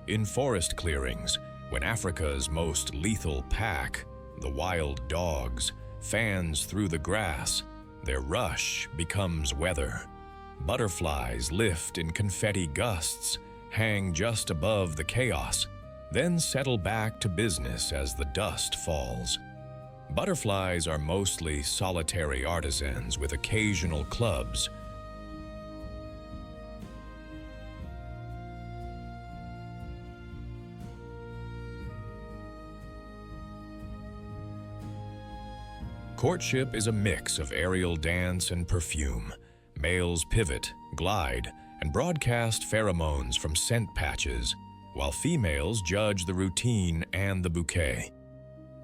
[SPEAKER 1] In forest clearings, when Africa's most lethal pack, the wild dogs, fans through the grass, their rush becomes weather. Butterflies lift in confetti gusts, hang just above the chaos, then settle back to business as the dust falls. Butterflies are mostly solitary artisans with occasional clubs. Courtship is a mix of aerial dance and perfume. Males pivot, glide, and broadcast pheromones from scent patches, while females judge the routine and the bouquet.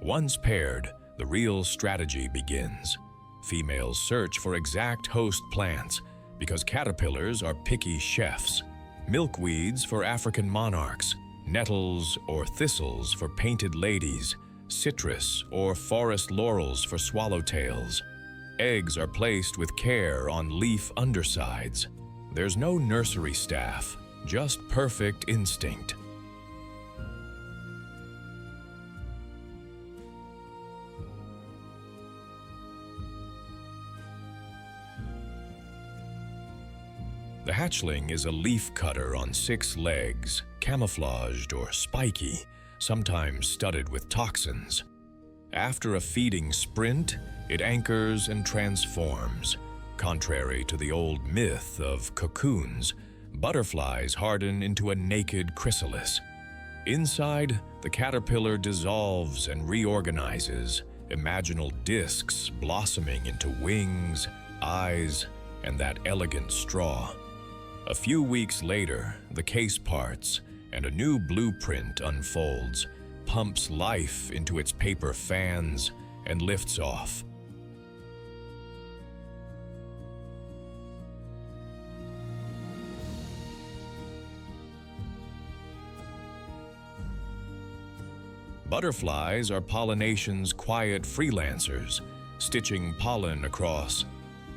[SPEAKER 1] Once paired, the real strategy begins. Females search for exact host plants because caterpillars are picky chefs. Milkweeds for African monarchs, nettles or thistles for painted ladies, citrus or forest laurels for swallowtails. Eggs are placed with care on leaf undersides. There's no nursery staff, just perfect instinct. The hatchling is a leaf cutter on 6 legs, camouflaged or spiky, sometimes studded with toxins. After a feeding sprint, it anchors and transforms. Contrary to the old myth of cocoons, butterflies harden into a naked chrysalis. Inside, the caterpillar dissolves and reorganizes, imaginal discs blossoming into wings, eyes, and that elegant straw. A few weeks later, the case parts, and a new blueprint unfolds, pumps life into its paper fans, and lifts off. Butterflies are pollination's quiet freelancers, stitching pollen across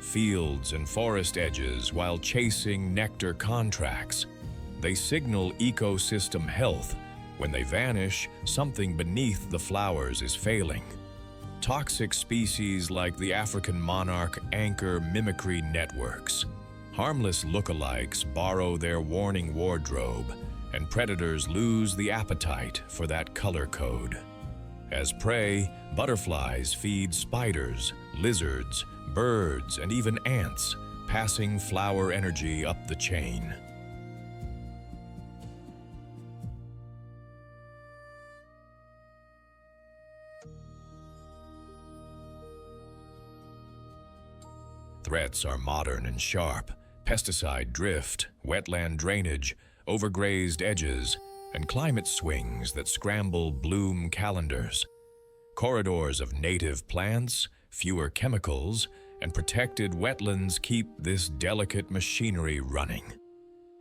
[SPEAKER 1] fields and forest edges while chasing nectar contracts. They signal ecosystem health. When they vanish, something beneath the flowers is failing. Toxic species like the African monarch anchor mimicry networks. Harmless lookalikes borrow their warning wardrobe, and predators lose the appetite for that color code. As prey, butterflies feed spiders, lizards, birds, and even ants, passing flower energy up the chain. Threats are modern and sharp: pesticide drift, wetland drainage, overgrazed edges, and climate swings that scramble bloom calendars. Corridors of native plants, fewer chemicals, and protected wetlands keep this delicate machinery running.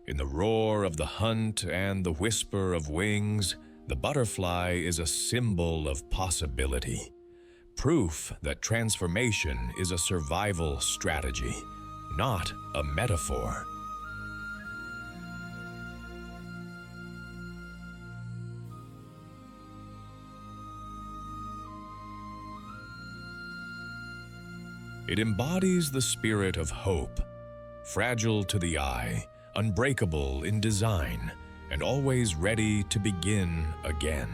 [SPEAKER 1] In the roar of the hunt and the whisper of wings, the butterfly is a symbol of possibility. proof that transformation is a survival strategy, not a metaphor. It embodies the spirit of hope, fragile to the eye, unbreakable in design, and always ready to begin again.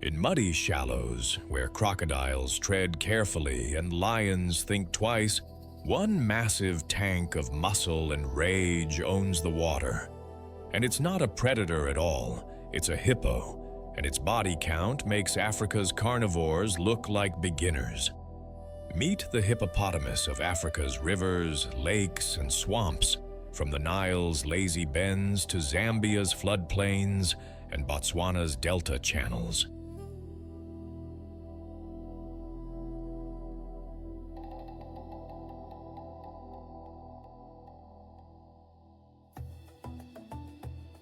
[SPEAKER 1] In muddy shallows, where crocodiles tread carefully and lions think twice, one massive tank of muscle and rage owns the water. And it's not a predator at all, it's a hippo, and its body count makes Africa's carnivores look like beginners. Meet the hippopotamus of Africa's rivers, lakes, and swamps, from the Nile's lazy bends to Zambia's floodplains and Botswana's delta channels.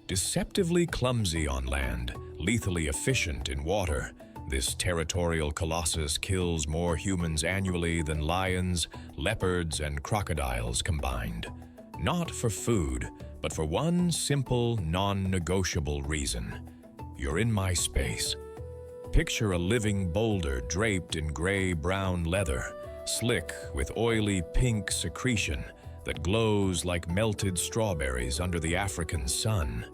[SPEAKER 1] Deceptively clumsy on land, lethally efficient in water, this territorial colossus kills more humans annually than lions, leopards, and crocodiles combined. Not for food, but for one simple, non-negotiable reason. You're in my space. Picture a living boulder draped in gray-brown leather, slick with oily pink secretion that glows like melted strawberries under the African sun.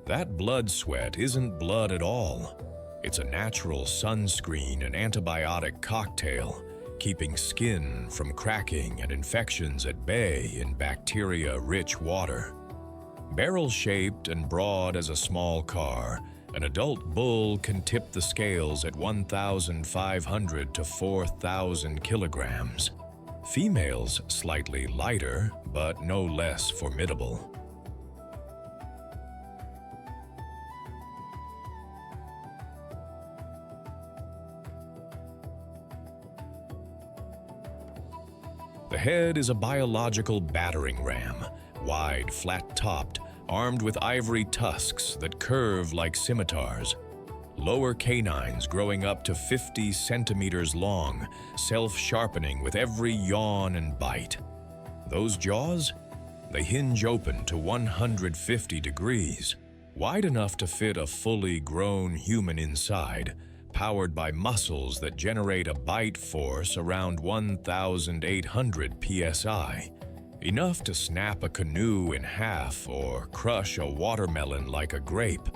[SPEAKER 1] That blood sweat isn't blood at all. It's a natural sunscreen and antibiotic cocktail, keeping skin from cracking and infections at bay in bacteria-rich water. Barrel-shaped and broad as a small car, an adult bull can tip the scales at 1,500 to 4,000 kilograms. Females slightly lighter, but no less formidable. The head is a biological battering ram, wide, flat-topped, armed with ivory tusks that curve like scimitars. Lower canines growing up to 50 centimeters long, self-sharpening with every yawn and bite. Those jaws? They hinge open to 150 degrees, wide enough to fit a fully grown human inside, powered by muscles that generate a bite force around 1,800 psi, enough to snap a canoe in half or crush a watermelon like a grape.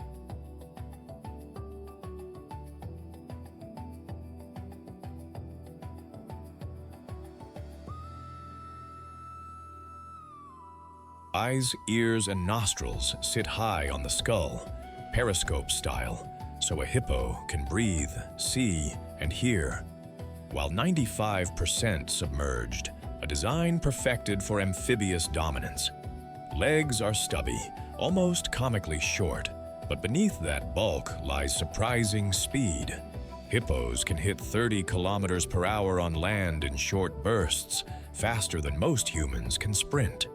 [SPEAKER 1] Eyes, ears, and nostrils sit high on the skull, periscope style, so a hippo can breathe, see, and hear. While 95% submerged, a design perfected for amphibious dominance. Legs are stubby, almost comically short, but beneath that bulk lies surprising speed. Hippos can hit 30 kilometers per hour on land in short bursts, faster than most humans can sprint.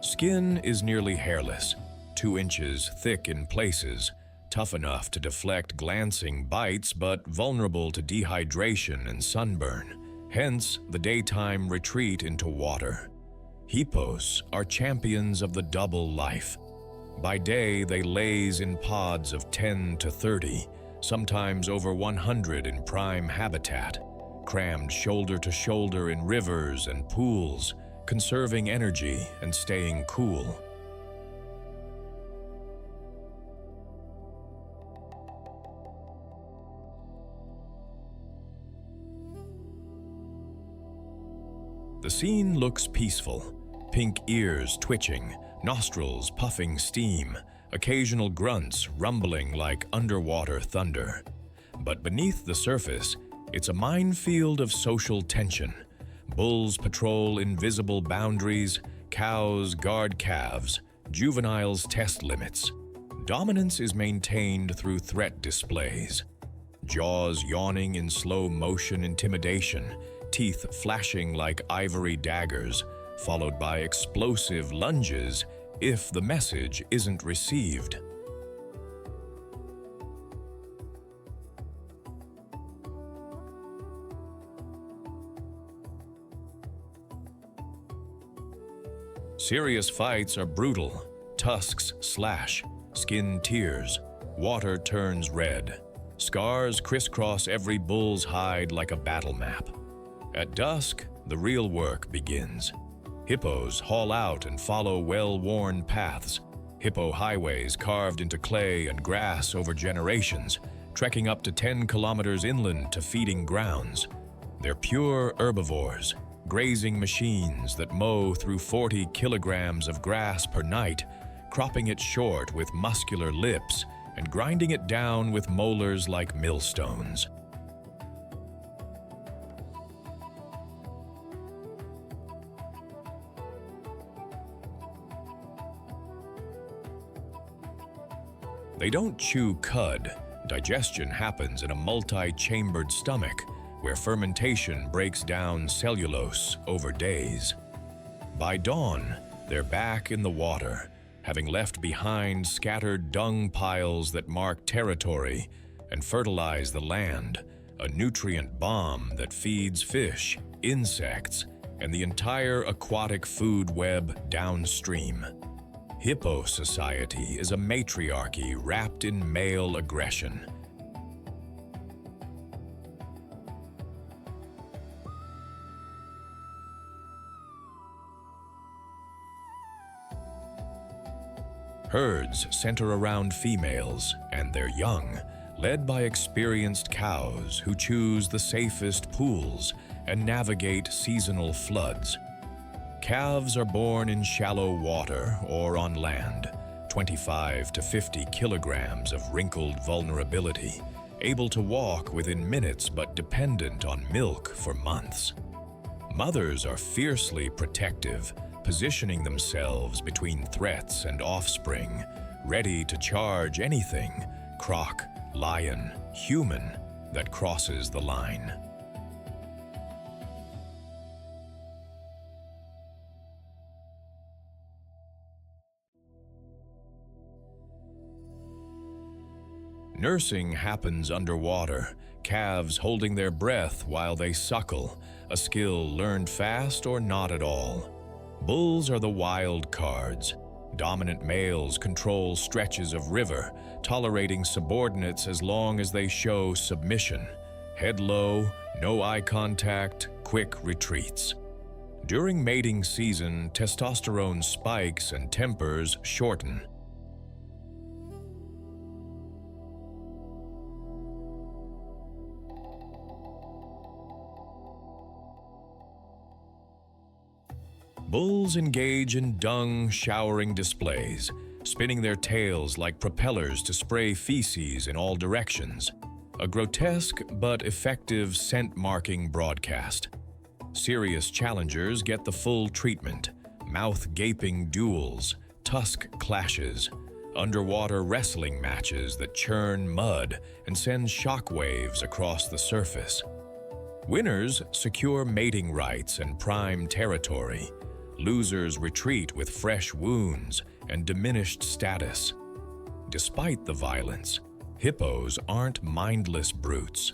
[SPEAKER 1] Skin is nearly hairless, 2 inches thick in places, tough enough to deflect glancing bites but vulnerable to dehydration and sunburn, hence the daytime retreat into water. Hippos are champions of the double life. By day, they laze in pods of 10 to 30, sometimes over 100 in prime habitat, crammed shoulder to shoulder in rivers and pools, conserving energy and staying cool. The scene looks peaceful, pink ears twitching, nostrils puffing steam, occasional grunts rumbling like underwater thunder. But beneath the surface, it's a minefield of social tension. Bulls patrol invisible boundaries, cows guard calves, juveniles test limits. Dominance is maintained through threat displays. Jaws yawning in slow motion intimidation, teeth flashing like ivory daggers, followed by explosive lunges if the message isn't received. Serious fights are brutal. Tusks slash, skin tears, water turns red. Scars crisscross every bull's hide like a battle map. At dusk, the real work begins. Hippos haul out and follow well-worn paths, hippo highways carved into clay and grass over generations, trekking up to 10 kilometers inland to feeding grounds. They're pure herbivores, grazing machines that mow through 40 kilograms of grass per night, cropping it short with muscular lips and grinding it down with molars like millstones. They don't chew cud. Digestion happens in a multi-chambered stomach, where fermentation breaks down cellulose over days. By dawn, they're back in the water, having left behind scattered dung piles that mark territory and fertilize the land, a nutrient bomb that feeds fish, insects, and the entire aquatic food web downstream. Hippo society is a matriarchy wrapped in male aggression. Herds center around females and their young, led by experienced cows who choose the safest pools and navigate seasonal floods. Calves are born in shallow water or on land, 25 to 50 kilograms of wrinkled vulnerability, able to walk within minutes but dependent on milk for months. Mothers are fiercely protective, positioning themselves between threats and offspring, ready to charge anything, croc, lion, human, that crosses the line. Nursing happens underwater, calves holding their breath while they suckle, a skill learned fast or not at all. Bulls are the wild cards. Dominant males control stretches of river, tolerating subordinates as long as they show submission. Head low, no eye contact, quick retreats. During mating season, testosterone spikes and tempers shorten. Bulls engage in dung-showering displays, spinning their tails like propellers to spray feces in all directions. A grotesque but effective scent-marking broadcast. Serious challengers get the full treatment: mouth-gaping duels, tusk clashes, underwater wrestling matches that churn mud and send shockwaves across the surface. Winners secure mating rights and prime territory. Losers retreat with fresh wounds and diminished status. Despite the violence, hippos aren't mindless brutes.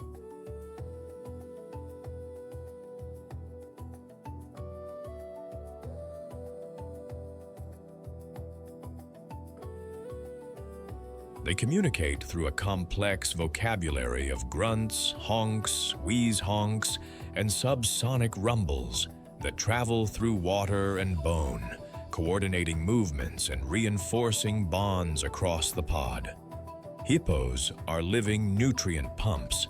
[SPEAKER 1] They communicate through a complex vocabulary of grunts, honks, wheeze honks, and subsonic rumbles that travel through water and bone, coordinating movements and reinforcing bonds across the pod. Hippos are living nutrient pumps.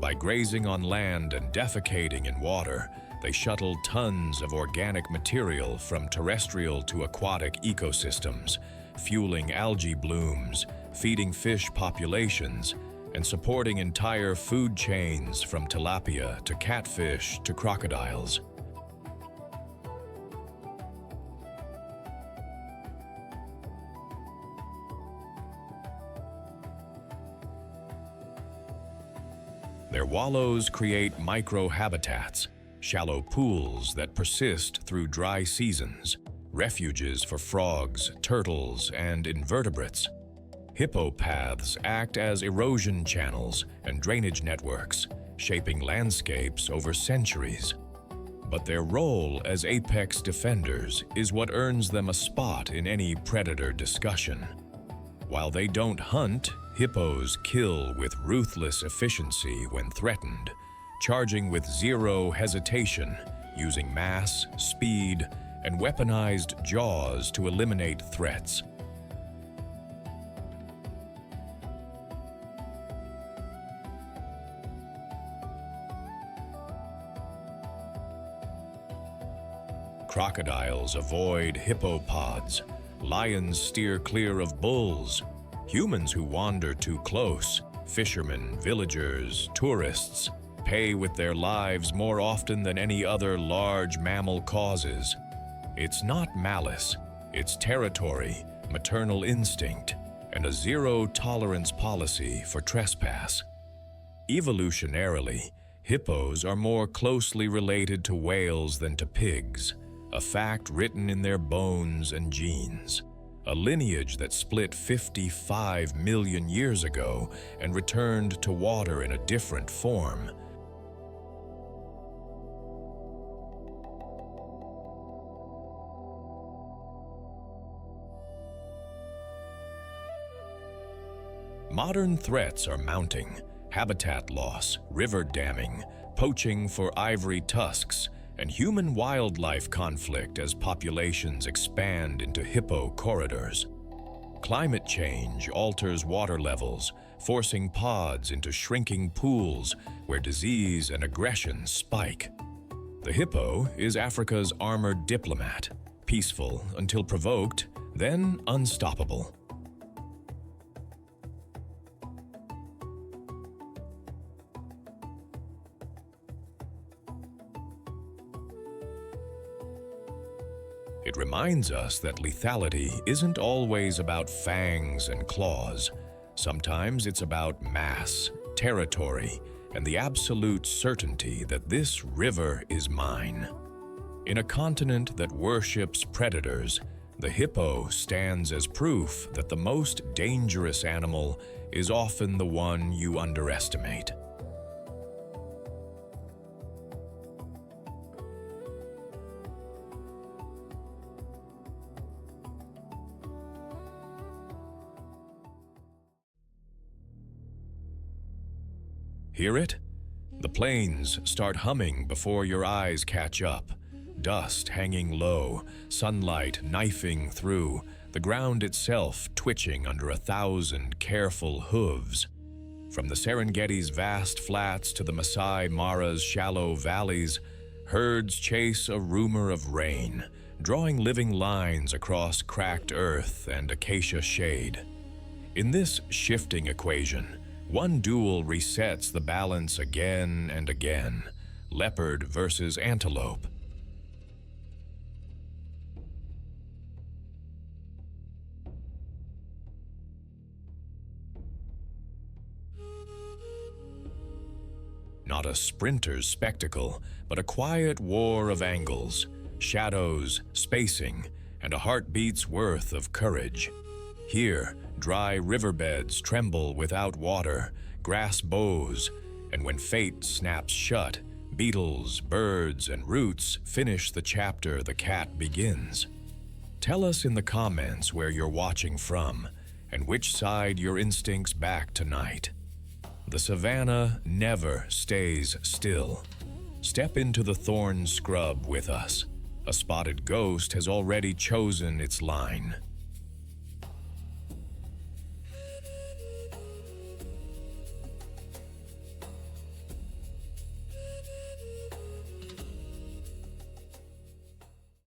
[SPEAKER 1] By grazing on land and defecating in water, they shuttle tons of organic material from terrestrial to aquatic ecosystems, fueling algae blooms, feeding fish populations, and supporting entire food chains from tilapia to catfish to crocodiles. Their wallows create microhabitats, shallow pools that persist through dry seasons, refuges for frogs, turtles, and invertebrates. Hippo paths act as erosion channels and drainage networks, shaping landscapes over centuries. But their role as apex defenders is what earns them a spot in any predator discussion. While they don't hunt, hippos kill with ruthless efficiency when threatened, charging with zero hesitation, using mass, speed, and weaponized jaws to eliminate threats. Crocodiles avoid hippopods, lions steer clear of bulls, humans who wander too close, fishermen, villagers, tourists, pay with their lives more often than any other large mammal causes. It's not malice, it's territory, maternal instinct, and a zero-tolerance policy for trespass. Evolutionarily, hippos are more closely related to whales than to pigs, a fact written in their bones and genes. A lineage that split 55 million years ago and returned to water in a different form. Modern threats are mounting: habitat loss, river damming, poaching for ivory tusks, and human-wildlife conflict as populations expand into hippo corridors. Climate change alters water levels, forcing pods into shrinking pools where disease and aggression spike. The hippo is Africa's armored diplomat, peaceful until provoked, then unstoppable. It reminds us that lethality isn't always about fangs and claws. Sometimes it's about mass, territory, and the absolute certainty that this river is mine. In a continent that worships predators, the hippo stands as proof that the most dangerous animal is often the one you underestimate. Hear it? The plains start humming before your eyes catch up. Dust hanging low, sunlight knifing through, the ground itself twitching under 1,000 careful hooves. From the Serengeti's vast flats to the Masai Mara's shallow valleys, herds chase a rumor of rain, drawing living lines across cracked earth and acacia shade. In this shifting equation, one duel resets the balance again and again: leopard versus antelope. Not a sprinter's spectacle, but a quiet war of angles, shadows, spacing, and a heartbeat's worth of courage. Here, dry riverbeds tremble without water, grass bows, and when fate snaps shut, beetles, birds, and roots finish the chapter the cat begins. Tell us in the comments where you're watching from, and which side your instincts back tonight. The savanna never stays still. Step into the thorn scrub with us. A spotted ghost has already chosen its line.